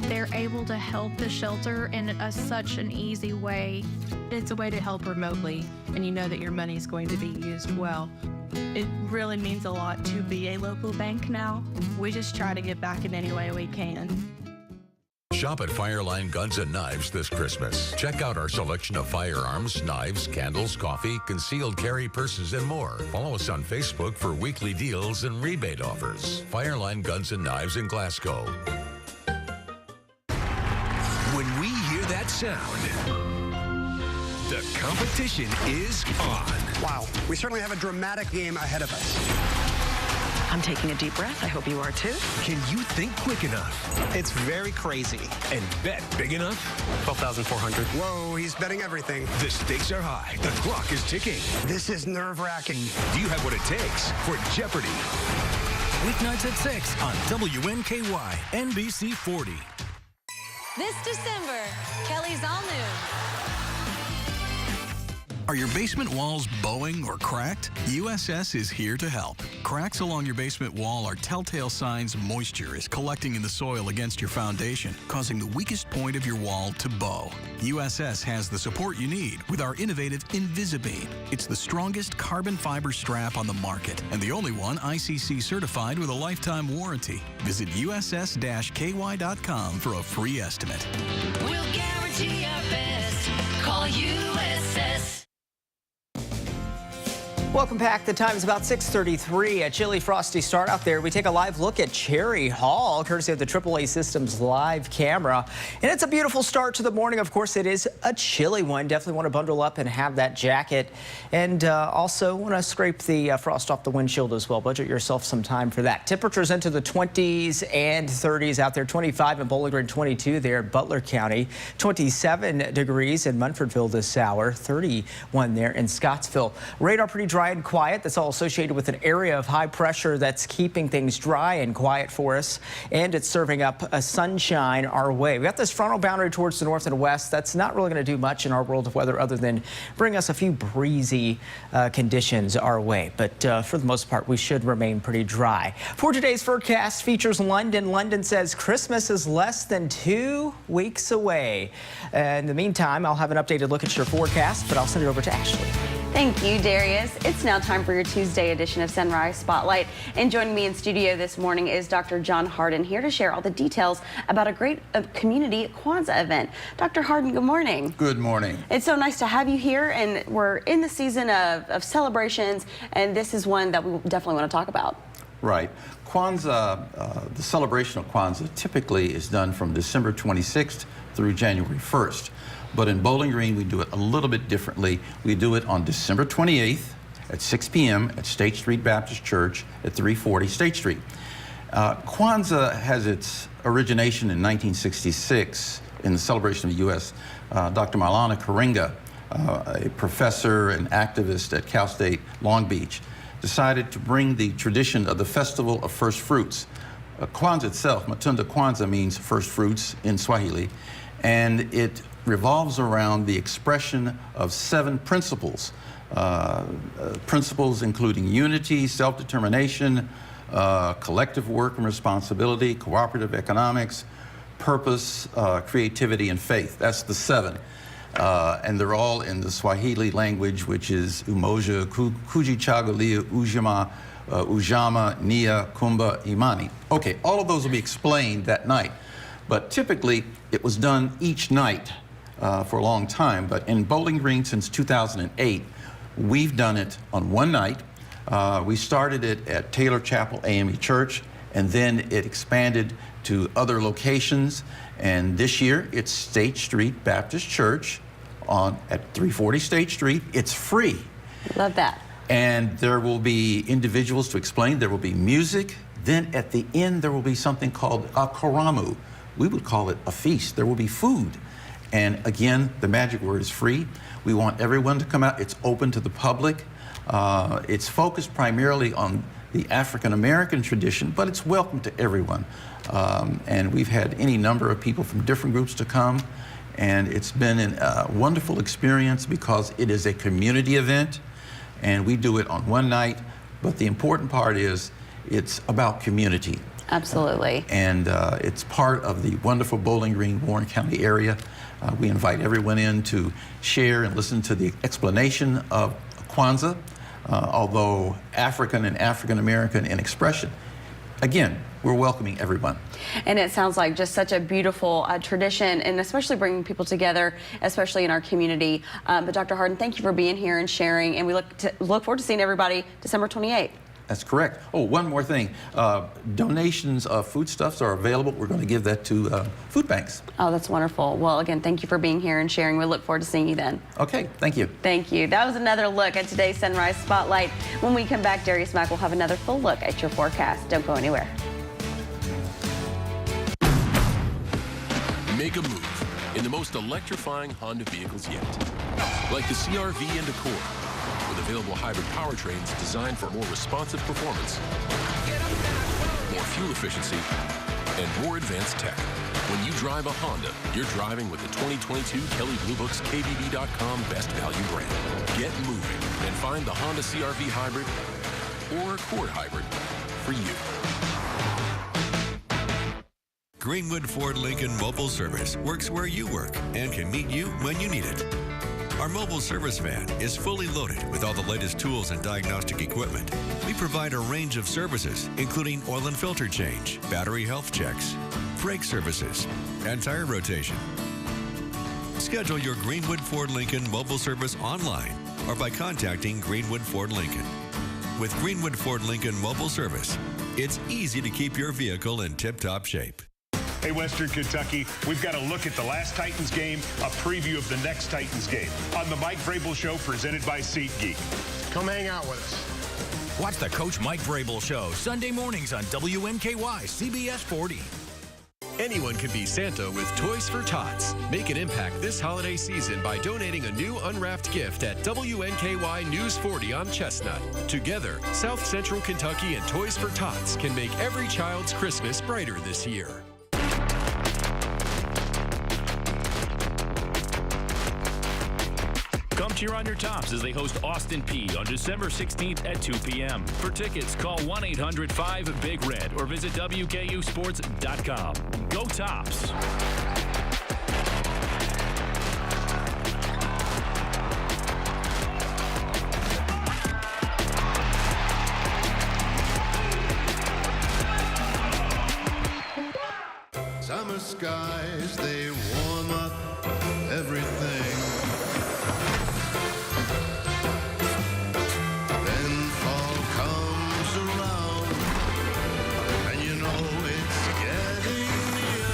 They're able to help the shelter in such an easy way. It's a way to help remotely, and you know that your money is going to be used well. It really means a lot to be a local bank now. We just try to give back in any way we can. Shop at Fireline Guns and Knives this Christmas. Check out our selection of firearms, knives, candles, coffee, concealed carry purses, and more. Follow us on Facebook for weekly deals and rebate offers. Fireline Guns and Knives in Glasgow. When we hear that sound, The competition is on. Wow, we certainly have a dramatic game ahead of us. I'm taking a deep breath. I hope you are too. Can you think quick enough? It's very crazy. And bet big enough? 12,400. Whoa, he's betting everything. The stakes are high. The clock is ticking. This is nerve-wracking. Do you have what it takes for Jeopardy? Weeknights at 6 on WNKY, NBC 40. This December, Kelly's All New. Are your basement walls bowing or cracked? USS is here to help. Cracks along your basement wall are telltale signs moisture is collecting in the soil against your foundation, causing the weakest point of your wall to bow. USS has the support you need with our innovative Invisibeam. It's the strongest carbon fiber strap on the market and the only one ICC certified with a lifetime warranty. Visit uss-ky.com for a free estimate. We'll guarantee our best. Call USS. Welcome back. The time is about 6:33. A chilly, frosty start out there. We take a live look at Cherry Hall, courtesy of the AAA Systems live camera. And it's a beautiful start to the morning. Of course, it is a chilly one. Definitely want to bundle up and have that jacket. And also want to scrape the frost off the windshield as well. Budget yourself some time for that. Temperatures into the 20s and 30s out there. 25 in Bowling Green, 22 there in Butler County. 27 degrees in Munfordville this hour. 31 there in Scottsville. Radar pretty dry and quiet. That's all associated with an area of high pressure that's keeping things dry and quiet for us, and it's serving up a sunshine our way. We got this frontal boundary towards the north and west. That's not really going to do much in our world of weather other than bring us a few breezy conditions our way, but for the most part we should remain pretty dry. For today's forecast features London. London says Christmas is less than 2 weeks away. In the meantime, I'll have an updated look at your forecast, but I'll send it over to Ashley. Thank you, Darius. It's now time for your Tuesday edition of Sunrise Spotlight. And joining me in studio this morning is Dr. John Harden, here to share all the details about a great community Kwanzaa event. Dr. Harden, good morning. Good morning. It's so nice to have you here, and we're in the season of celebrations, and this is one that we definitely want to talk about. Right. Kwanzaa, the celebration of Kwanzaa typically is done from December 26th through January 1st. But in Bowling Green, we do it a little bit differently. We do it on December 28th at 6 p.m. at State Street Baptist Church at 340 State Street. Kwanzaa has its origination in 1966 in the celebration of the U.S. Dr. Maulana Karenga, a professor and activist at Cal State Long Beach, decided to bring the tradition of the Festival of First Fruits. Kwanzaa itself, Matunda Kwanzaa, means first fruits in Swahili, and it revolves around the expression of 7 principles. Principles including unity, self-determination, collective work and responsibility, cooperative economics, purpose, creativity, and faith. That's the 7. And they're all in the Swahili language, which is Umoja, Kujichagulia, Ujama, Ujama, Nia, Kumba, Imani. Okay, all of those will be explained that night. But typically, it was done each night for a long time. But in Bowling Green since 2008, we've done it on one night. We started it at Taylor Chapel AME Church, and then it expanded to other locations. And this year, it's State Street Baptist Church at 340 State Street. It's free. Love that. And there will be individuals to explain. There will be music. Then at the end, there will be something called a karamu. We would call it a feast. There will be food. And again, the magic word is free. We want everyone to come out. It's open to the public. It's focused primarily on the African-American tradition, but it's welcome to everyone. And we've had any number of people from different groups to come. And it's been a wonderful experience because it is a community event. And we do it on one night. But the important part is it's about community. Absolutely. And it's part of the wonderful Bowling Green, Warren County area. We invite everyone in to share and listen to the explanation of Kwanzaa, although African and African-American in expression. Again, we're welcoming everyone. And it sounds like just such a beautiful tradition, and especially bringing people together, especially in our community. But Dr. Harden, thank you for being here and sharing, and we look forward to seeing everybody December 28th. That's correct. Oh, one more thing. Donations of foodstuffs are available. We're going to give that to food banks. Oh, that's wonderful. Well, again, thank you for being here and sharing. We look forward to seeing you then. Okay, thank you. Thank you. That was another look at today's Sunrise Spotlight. When we come back, Darius Mack will have another full look at your forecast. Don't go anywhere. Make a move in the most electrifying Honda vehicles yet. Like the CR-V and Accord, with available hybrid powertrains designed for more responsive performance, more fuel efficiency, and more advanced tech. When you drive a Honda, you're driving with the 2022 Kelley Blue Book's KBB.com Best Value brand. Get moving and find the Honda CR-V Hybrid or Accord Hybrid for you. Greenwood Ford Lincoln Mobile Service works where you work and can meet you when you need it. Our mobile service van is fully loaded with all the latest tools and diagnostic equipment. We provide a range of services, including oil and filter change, battery health checks, brake services, and tire rotation. Schedule your Greenwood Ford Lincoln mobile service online or by contacting Greenwood Ford Lincoln. With Greenwood Ford Lincoln Mobile Service, it's easy to keep your vehicle in tip-top shape. Hey, Western Kentucky, we've got a look at the last Titans game, a preview of the next Titans game on the Mike Vrabel Show presented by SeatGeek. Come hang out with us. Watch the Coach Mike Vrabel Show Sunday mornings on WNKY CBS 40. Anyone can be Santa with Toys for Tots. Make an impact this holiday season by donating a new unwrapped gift at WNKY News 40 on Chestnut. Together, South Central Kentucky and Toys for Tots can make every child's Christmas brighter this year. Come cheer on your Tops as they host Austin Peay on December 16th at 2 p.m. For tickets, call 1-800-5-BIG-RED or visit WKUSports.com. Go Tops! Summer skies, they warm up everything. Then fall comes around, and you know it's getting near.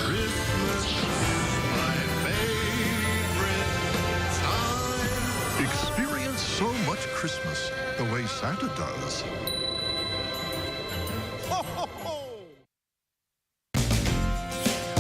Christmas is my favorite time. Experience so much Christmas the way Santa does.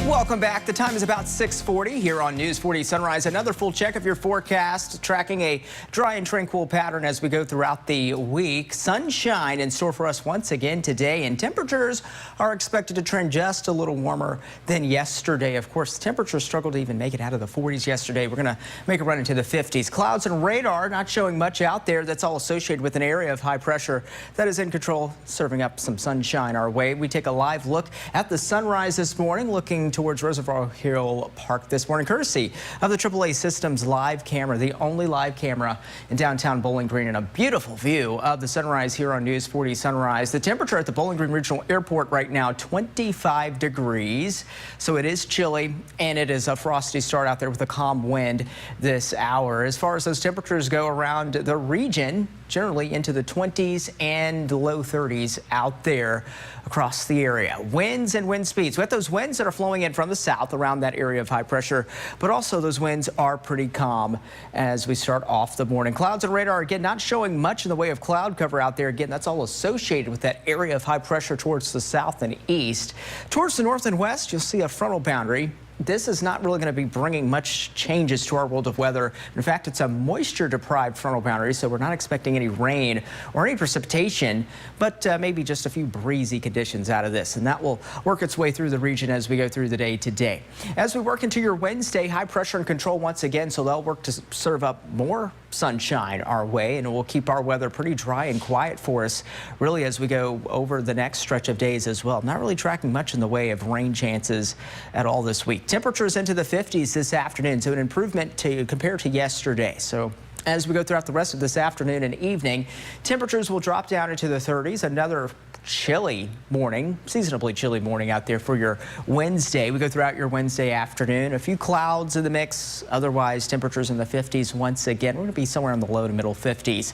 Welcome back. The time is about 6:40 here on News 40 Sunrise. Another full check of your forecast, tracking a dry and tranquil pattern as we go throughout the week. Sunshine in store for us once again today, and temperatures are expected to trend just a little warmer than yesterday. Of course, temperatures struggled to even make it out of the 40s yesterday. We're going to make a run into the 50s. Clouds and radar not showing much out there. That's all associated with an area of high pressure that is in control, serving up some sunshine our way. We take a live look at the sunrise this morning, looking towards Reservoir Hill Park this morning, courtesy of the AAA Systems live camera, the only live camera in downtown Bowling Green, and a beautiful view of the sunrise here on News 40 Sunrise. The temperature at the Bowling Green Regional Airport right now, 25 degrees, so it is chilly, and it is a frosty start out there with a calm wind this hour. As far as those temperatures go around the region, generally into the 20s and low 30s out there across the area. Winds and wind speeds. We have those winds that are flowing in from the south around that area of high pressure, but also those winds are pretty calm as we start off the morning. Clouds and radar, again, not showing much in the way of cloud cover out there. Again, that's all associated with that area of high pressure towards the south and east. Towards the north and west, you'll see a frontal boundary. This is not really going to be bringing much changes to our world of weather. In fact, it's a moisture-deprived frontal boundary, so we're not expecting any rain or any precipitation, but maybe just a few breezy conditions out of this, and that will work its way through the region as we go through the day today. As we work into your Wednesday, high pressure and control once again, so they'll work to serve up more sunshine our way, and it will keep our weather pretty dry and quiet for us, really, as we go over the next stretch of days as well. Not really tracking much in the way of rain chances at all this week. Temperatures into the 50s this afternoon, so an improvement compared to yesterday. So As we go throughout the rest of this afternoon and evening, temperatures will drop down into the 30s. Another chilly morning, seasonably chilly morning out there for your Wednesday. We go throughout your Wednesday afternoon. A few clouds in the mix. Otherwise, temperatures in the 50s once again. We're going to be somewhere in the low to middle 50s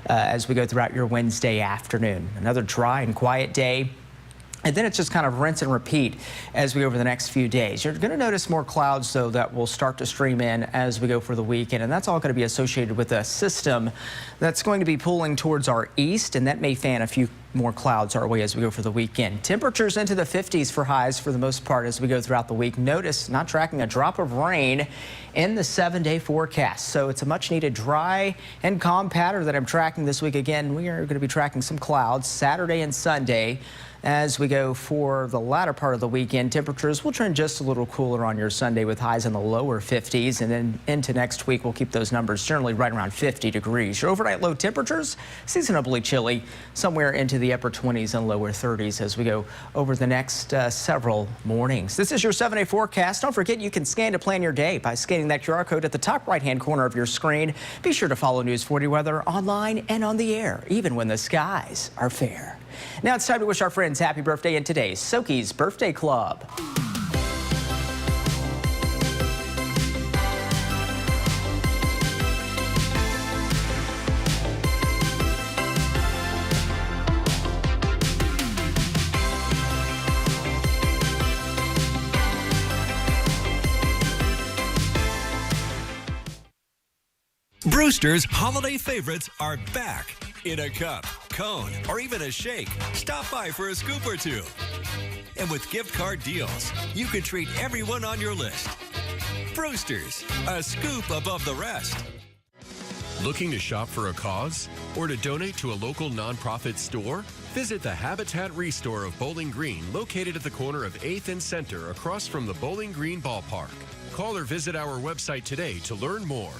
as we go throughout your Wednesday afternoon. Another dry and quiet day. And then it's just kind of rinse and repeat as we go over the next few days. You're going to notice more clouds, though, that will start to stream in as we go for the weekend. And that's all going to be associated with a system that's going to be pulling towards our east. And that may fan a few more clouds our way as we go for the weekend. Temperatures into the 50s for highs for the most part as we go throughout the week. Notice not tracking a drop of rain in the 7-day forecast. So it's a much needed dry and calm pattern that I'm tracking this week. Again, we are going to be tracking some clouds Saturday and Sunday. As we go for the latter part of the weekend, temperatures will trend just a little cooler on your Sunday with highs in the lower 50s. And then into next week, we'll keep those numbers generally right around 50 degrees. Your overnight low temperatures, seasonably chilly, somewhere into the upper 20s and lower 30s as we go over the next several mornings. This is your 7-day forecast. Don't forget you can scan to plan your day by scanning that QR code at the top right-hand corner of your screen. Be sure to follow News 40 weather online and on the air, even when the skies are fair. Now it's time to wish our friends happy birthday in today's Soki's Birthday Club. Brewster's holiday favorites are back in a cup, cone, or even a shake. Stop by for a scoop or two. And with gift card deals, you can treat everyone on your list. Brewster's, a scoop above the rest. Looking to shop for a cause or to donate to a local nonprofit store? Visit the Habitat Restore of Bowling Green, located at the corner of 8th and Center across from the Bowling Green Ballpark. Call or visit our website today to learn more.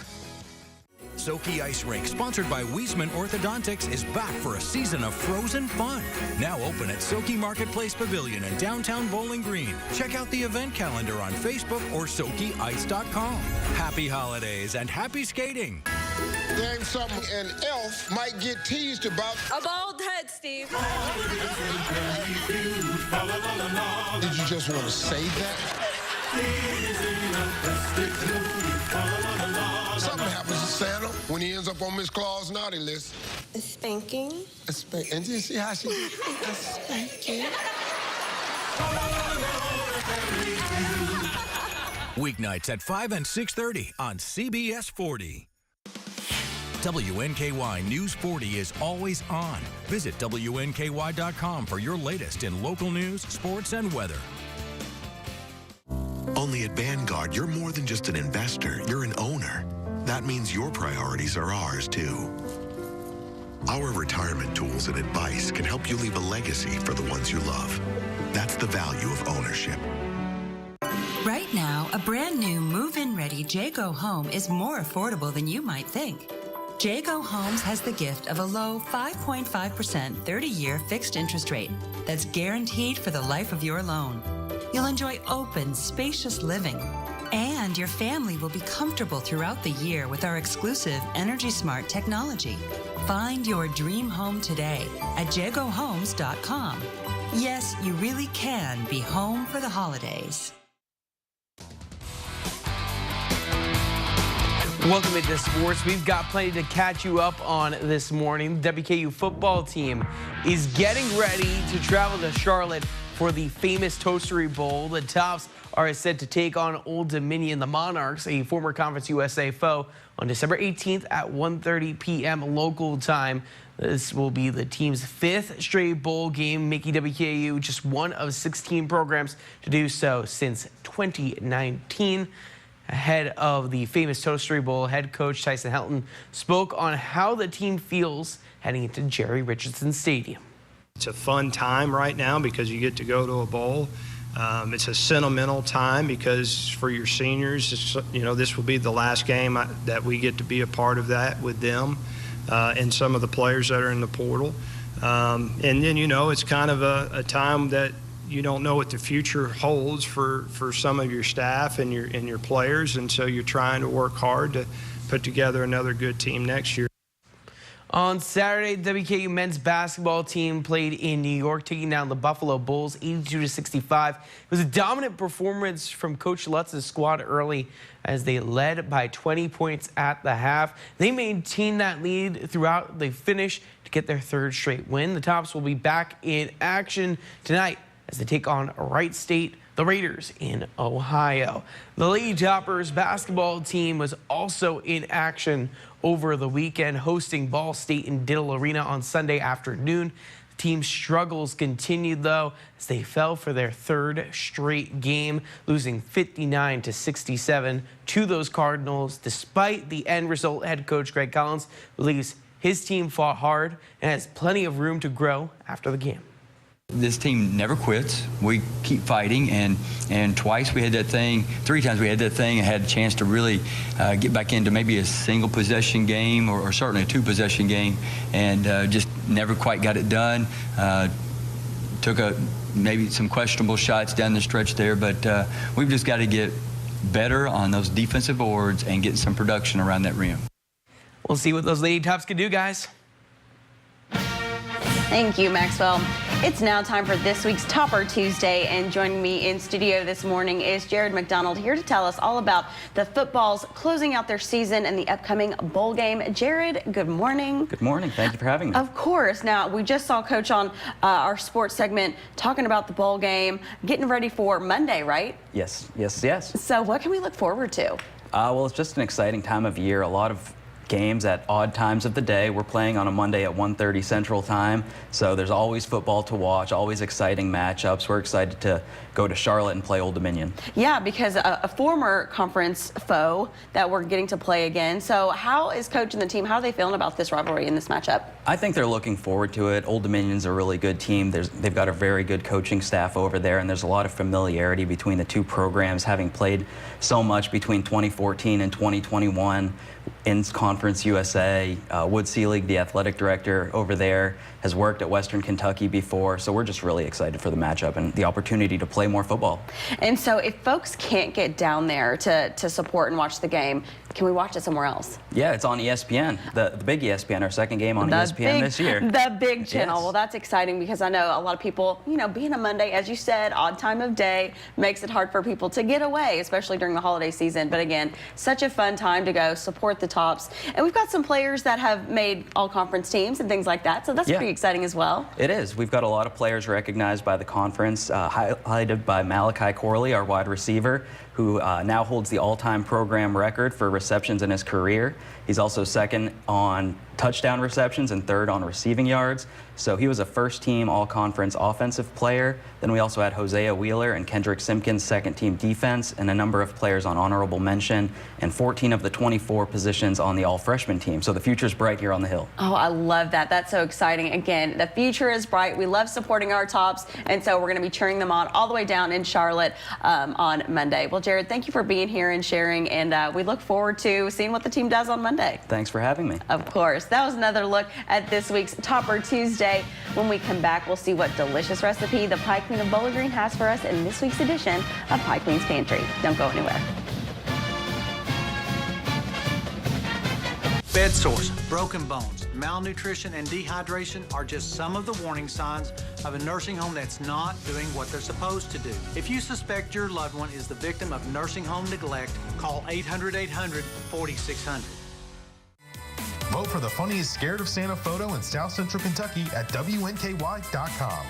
Soki Ice Rink, sponsored by Wiesman Orthodontics, is back for a season of frozen fun. Now open at Soki Marketplace Pavilion in downtown Bowling Green. Check out the event calendar on Facebook or SokiIce.com. Happy holidays and happy skating. Name something an elf might get teased about. A bald head, Steve. Did you just want to say that? Something happens to Santa when he ends up on Miss Claus' naughty list. A spanking. And you see how she... A spanking. Weeknights at 5 and 6:30 on CBS 40. WNKY News 40 is always on. Visit WNKY.com for your latest in local news, sports, and weather. Only at Vanguard, you're more than just an investor, you're an owner. That means your priorities are ours, too. Our retirement tools and advice can help you leave a legacy for the ones you love. That's the value of ownership. Right now, a brand new move-in ready Jayco home is more affordable than you might think. Jayco Homes has the gift of a low 5.5% 30-year fixed interest rate that's guaranteed for the life of your loan. You'll enjoy open, spacious living, and your family will be comfortable throughout the year with our exclusive Energy Smart technology. Find your dream home today at JaycoHomes.com. Yes, you really can be home for the holidays. Welcome into sports. We've got plenty to catch you up on this morning. The WKU football team is getting ready to travel to Charlotte for the famous Toastery Bowl. The Tops are set to take on Old Dominion, the Monarchs, a former Conference USA foe, on December 18th at 1:30 p.m. local time. This will be the team's 5th straight bowl game, making WKU just one of 16 programs to do so since 2019. Ahead of the famous Toastery Bowl, head coach Tyson Helton spoke on how the team feels heading into Jerry Richardson Stadium. It's a fun time right now because you get to go to a bowl. It's a sentimental time because for your seniors, this will be the last game that we get to be a part of that with them and some of the players that are in the portal. And then, it's kind of a time that you don't know what the future holds for some of your staff and your players, and so you're trying to work hard to put together another good team next year. On Saturday, the WKU men's basketball team played in New York, taking down the Buffalo Bulls 82-65. It was a dominant performance from Coach Lutz's squad early as they led by 20 points at the half. They maintained that lead throughout the finish to get their third straight win. The Tops will be back in action tonight as they take on Wright State, the Raiders in Ohio. The Lady Toppers basketball team was also in action over the weekend, hosting Ball State in Diddle Arena on Sunday afternoon. The team's struggles continued, though, as they fell for their third straight game, losing 59-67 to those Cardinals. Despite the end result, head coach Greg Collins believes his team fought hard and has plenty of room to grow after the game. This team never quits. We keep fighting, and twice we had that thing, 3 times we had that thing and had a chance to really get back into maybe a single possession game or certainly a 2-possession game, and just never quite got it done. Took maybe some questionable shots down the stretch there, but we've just got to get better on those defensive boards and get some production around that rim. We'll see what those Lady Tops can do, guys. Thank you, Maxwell. It's now time for this week's Topper Tuesday, and joining me in studio this morning is Jared McDonald, here to tell us all about the footballs closing out their season and the upcoming bowl game. Jared, good morning. Good morning. Thank you for having me. Of course. Now, we just saw Coach on our sports segment talking about the bowl game, getting ready for Monday, right? Yes, yes, yes. So what can we look forward to? Well, it's just an exciting time of year. A lot of games at odd times of the day. We're playing on a Monday at 1:30 Central Time, so there's always football to watch, always exciting matchups. We're excited to go to Charlotte and play Old Dominion. Yeah, because a former conference foe that we're getting to play again. So how is Coach and the team, how are they feeling about this rivalry in this matchup? I think they're looking forward to it. Old Dominion's a really good team. They've got a very good coaching staff over there, and there's a lot of familiarity between the two programs, having played so much between 2014 and 2021 in Conference USA. Wood Seelig, the athletic director over there, has worked at Western Kentucky before, so we're just really excited for the matchup and the opportunity to play more football. And so if folks can't get down there to support and watch the game, can we watch it somewhere else? Yeah, it's on ESPN, the big ESPN, our second game on ESPN this year. The big channel. Yes. Well, that's exciting because I know a lot of people, you know, being a Monday, as you said, odd time of day, makes it hard for people to get away, especially during the holiday season. But again, such a fun time to go support the Tops. And we've got some players that have made all-conference teams and things like that, so that's pretty exciting as well. It is. We've got a lot of players recognized by the conference, highlighted by Malachi Corley, our wide receiver, who now holds the all-time program record for receptions in his career. He's also second on touchdown receptions and third on receiving yards. So he was a first-team all-conference offensive player. Then we also had Hosea Wheeler and Kendrick Simpkins, second-team defense, and a number of players on honorable mention, and 14 of the 24 positions on the all-freshman team. So the future's bright here on the Hill. Oh, I love that. That's so exciting. Again, the future is bright. We love supporting our Tops, and so we're going to be cheering them on all the way down in Charlotte on Monday. Well, Jared, thank you for being here and sharing, and we look forward to seeing what the team does on Monday. Thanks for having me. Of course. That was another look at this week's Topper Tuesday. When we come back, we'll see what delicious recipe the Pie Queen of Bowling Green has for us in this week's edition of Pie Queen's Pantry. Don't go anywhere. Bed sores, broken bones, malnutrition, and dehydration are just some of the warning signs of a nursing home that's not doing what they're supposed to do. If you suspect your loved one is the victim of nursing home neglect, call 800-800-4600. Vote for the funniest Scared of Santa photo in South Central Kentucky at WNKY.com.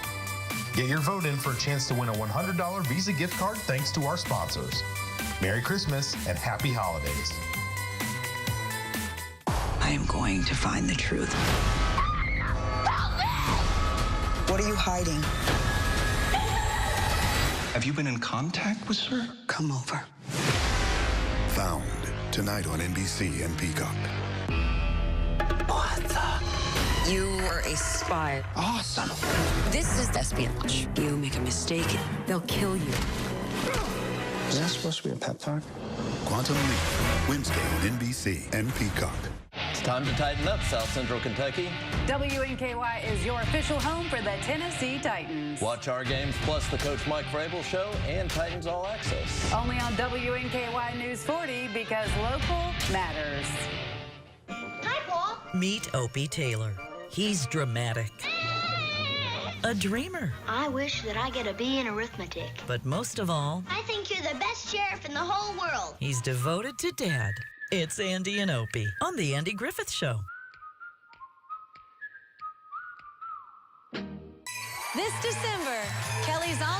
Get your vote in for a chance to win a $100 Visa gift card thanks to our sponsors. Merry Christmas and Happy Holidays. I am going to find the truth. What are you hiding? Have you been in contact with her? Come over. Found tonight on NBC and Peacock. What the? You are a spy. Awesome. This is espionage. You make a mistake, they'll kill you. Is that supposed to be a pep talk? Quantum Leap, Wednesday on NBC and Peacock. It's time to tighten up, South Central Kentucky. WNKY is your official home for the Tennessee Titans. Watch our games plus the Coach Mike Vrabel Show and Titans All Access. Only on WNKY News 40 because local matters. Hi, Paul. Meet Opie Taylor. He's dramatic. A dreamer. I wish that I get a B in arithmetic. But most of all, I think you're the best sheriff in the whole world. he's devoted to Dad. It's Andy and Opie on The Andy Griffith Show. This December, Kelly's All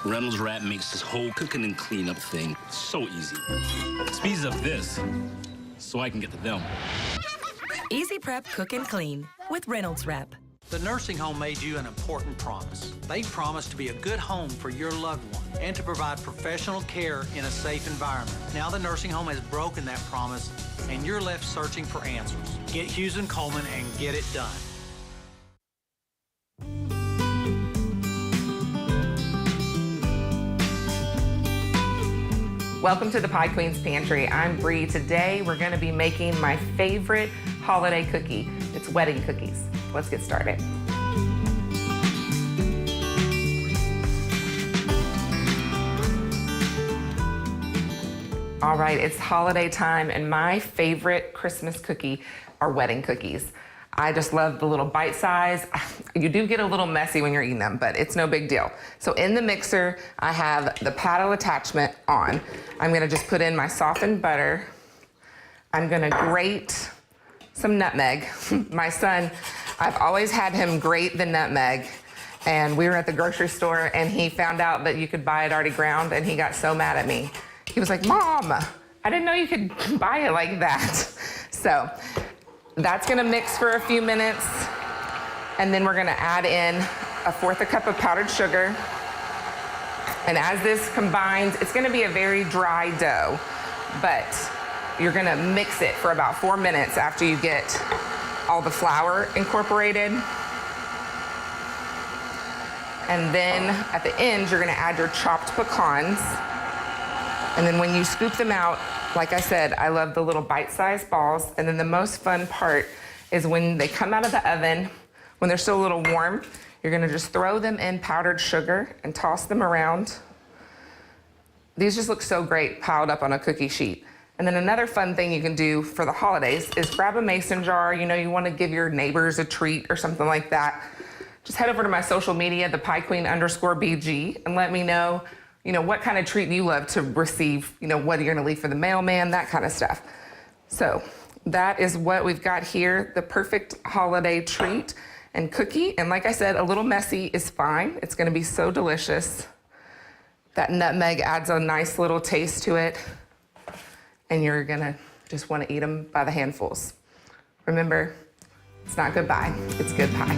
New. Reynolds Wrap makes this whole cooking and cleanup thing so easy. Speeds up this so I can get to them. Easy Prep Cook and Clean with Reynolds Wrap. The nursing home made you an important promise. They promised to be a good home for your loved one and to provide professional care in a safe environment. Now the nursing home has broken that promise and you're left searching for answers. Get Hughes and Coleman and get it done. Welcome to the Pie Queen's Pantry. I'm Bree. Today we're going to be making my favorite holiday cookie. It's wedding cookies. Let's get started. All right, it's holiday time and my favorite Christmas cookie are wedding cookies. I just love the little bite size. You do get a little messy when you're eating them, but it's no big deal. So in the mixer, I have the paddle attachment on. I'm gonna just put in my softened butter. I'm gonna grate some nutmeg. My son, I've always had him grate the nutmeg, and we were at the grocery store and he found out that you could buy it already ground and he got so mad at me. He was like, Mom, I didn't know you could buy it like that. So that's gonna mix for a few minutes, and then we're gonna add in 1/4 cup of powdered sugar. And as this combines, it's gonna be a very dry dough, but you're gonna mix it for about 4 minutes after you get all the flour incorporated. And then at the end, you're gonna add your chopped pecans. And then when you scoop them out, like I said, I love the little bite-sized balls. And then the most fun part is when they come out of the oven, when they're still a little warm, you're gonna just throw them in powdered sugar and toss them around. These just look so great piled up on a cookie sheet. And then another fun thing you can do for the holidays is grab a mason jar. You know, you wanna give your neighbors a treat or something like that. Just head over to my social media, the PieQueen_BG, and let me know, you know, what kind of treat you love to receive, you know, whether you're gonna leave for the mailman, that kind of stuff. So that is what we've got here, the perfect holiday treat and cookie. And like I said, a little messy is fine. It's gonna be so delicious. That nutmeg adds a nice little taste to it. And you're gonna just wanna eat them by the handfuls. Remember, it's not goodbye, it's good pie.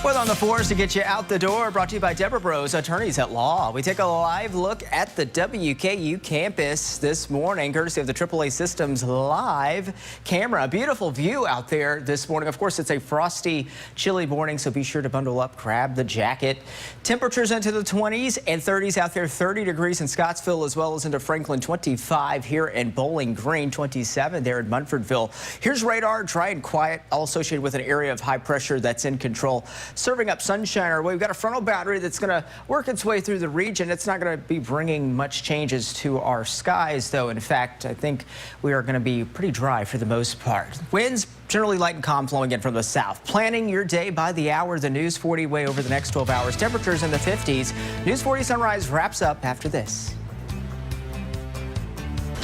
Well, on the force to get you out the door, brought to you by Deborah Bros, attorneys at law. We take a live look at the WKU campus this morning, courtesy of the AAA Systems live camera. Beautiful view out there this morning. Of course, it's a frosty, chilly morning, so be sure to bundle up, grab the jacket. Temperatures into the 20s and 30s out there, 30 degrees in Scottsville as well as into Franklin, 25 here in Bowling Green, 27 there in Munfordville. Here's radar, dry and quiet, all associated with an area of high pressure that's in control. Serving up sunshine our way. We've got a frontal boundary that's going to work its way through the region. It's not going to be bringing much changes to our skies, though. In fact, I think we are going to be pretty dry for the most part. Winds generally light and calm flowing in from the south. Planning your day by the hour. The News 40 way over the next 12 hours. Temperatures in the 50s. News 40 Sunrise wraps up after this.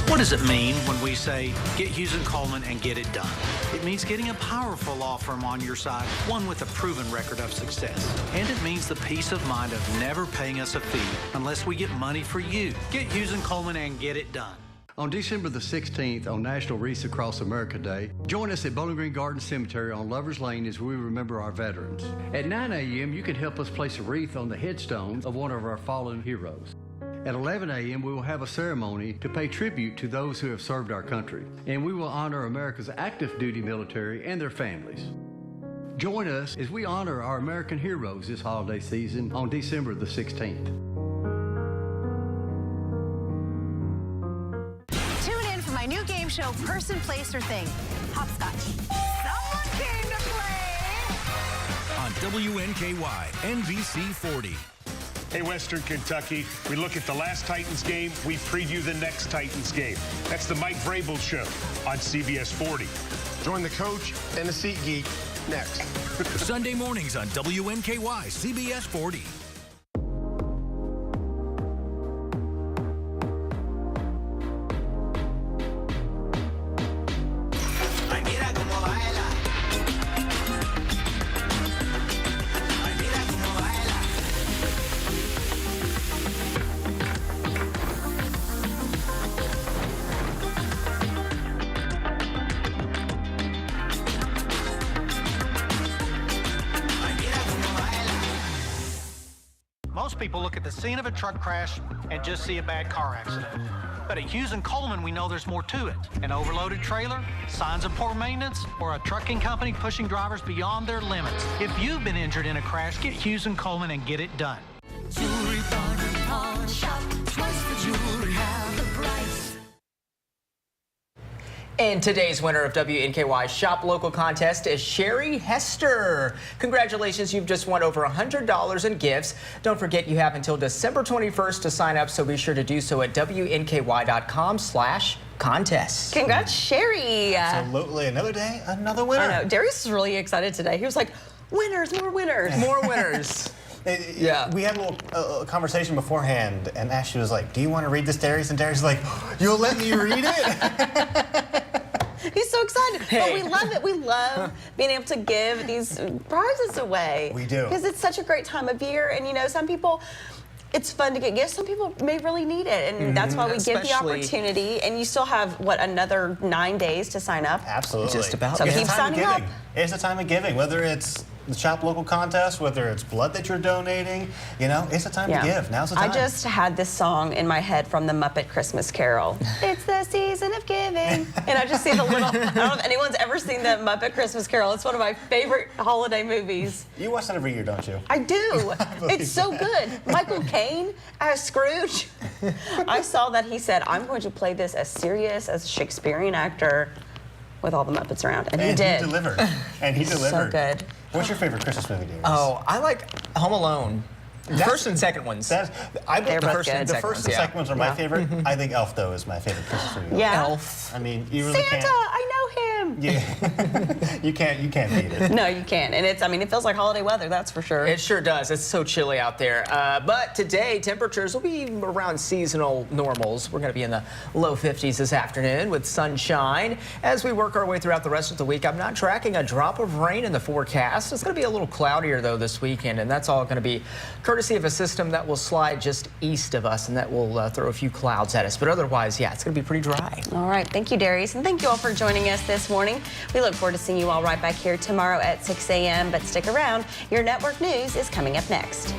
What does it mean when we say, get Hughes and Coleman and get it done? It means getting a powerful law firm on your side, one with a proven record of success. And it means the peace of mind of never paying us a fee unless we get money for you. Get Hughes and Coleman and get it done. On December the 16th, on National Wreaths Across America Day, join us at Bowling Green Garden Cemetery on Lovers Lane as we remember our veterans. At 9 a.m., you can help us place a wreath on the headstone of one of our fallen heroes. At 11 a.m., we will have a ceremony to pay tribute to those who have served our country, and we will honor America's active duty military and their families. Join us as we honor our American heroes this holiday season on December the 16th. Tune in for my new game show, Person, Place, or Thing. Hopscotch. Someone came to play. On WNKY, NBC 40. Hey, Western Kentucky, we look at the last Titans game, we preview the next Titans game. That's the Mike Vrabel Show on CBS 40. Join the coach and the seat geek next. Sunday mornings on WNKY, CBS 40. Most people look at the scene of a truck crash and just see a bad car accident. But at Hughes & Coleman, we know there's more to it. An overloaded trailer, signs of poor maintenance, or a trucking company pushing drivers beyond their limits. If you've been injured in a crash, get Hughes & Coleman and get it done. Jewelry bargain pawn shop. Twice the jewelry, half the price. And today's winner of WNKY Shop Local Contest is Sherry Hester. Congratulations, you've just won over $100 in gifts. Don't forget you have until December 21st to sign up, so be sure to do so at WNKY.com/contest. Congrats, Sherry. Absolutely. Another day, another winner. I know. Darius is really excited today. He was like, winners, more winners. More winners. Yeah. We had a little conversation beforehand, and Ashley was like, do you want to read this, Darius? And Darius was like, you'll let me read it? He's so excited. Hey. But we love it. We love being able to give these prizes away. We do. Because it's such a great time of year. And, you know, some people, it's fun to get gifts. Some people may really need it. And that's why we give the opportunity. And you still have, what, another 9 days to sign up? Absolutely. Just about. So keep signing up. It's the time of giving, whether it's the Shop Local Contest, whether it's blood that you're donating, you know, it's the time to give. Now's the time. I just had this song in my head from the Muppet Christmas Carol. It's the season of giving. And I just see the little, I don't know if anyone's ever seen the Muppet Christmas Carol. It's one of my favorite holiday movies. You watch that every year, don't you? I do. It's so good. Michael Caine as Scrooge. I saw that he said, I'm going to play this as serious as a Shakespearean actor with all the Muppets around. And he did. He delivered. And he delivered. So good. What's your favorite Christmas movie, Darius? Oh, I like Home Alone. The first and second ones. The first and second ones are my favorite. Mm-hmm. I think Elf, though, is my favorite Christmas movie. Yeah. Elf. I mean, you really Santa, can't. I know him. Yeah. you can't beat it. No, you can't. And it's, I mean, it feels like holiday weather, that's for sure. It sure does. It's so chilly out there. But today, temperatures will be around seasonal normals. We're going to be in the low 50s this afternoon with sunshine. As we work our way throughout the rest of the week, I'm not tracking a drop of rain in the forecast. It's going to be a little cloudier, though, this weekend, and that's all going to be courtesy of a system that will slide just east of us, and that will throw a few clouds at us. But otherwise, yeah, it's going to be pretty dry. All right. Thank you, Darius. And thank you all for joining us this morning. We look forward to seeing you all right back here tomorrow at 6 a.m. But stick around. Your network news is coming up next.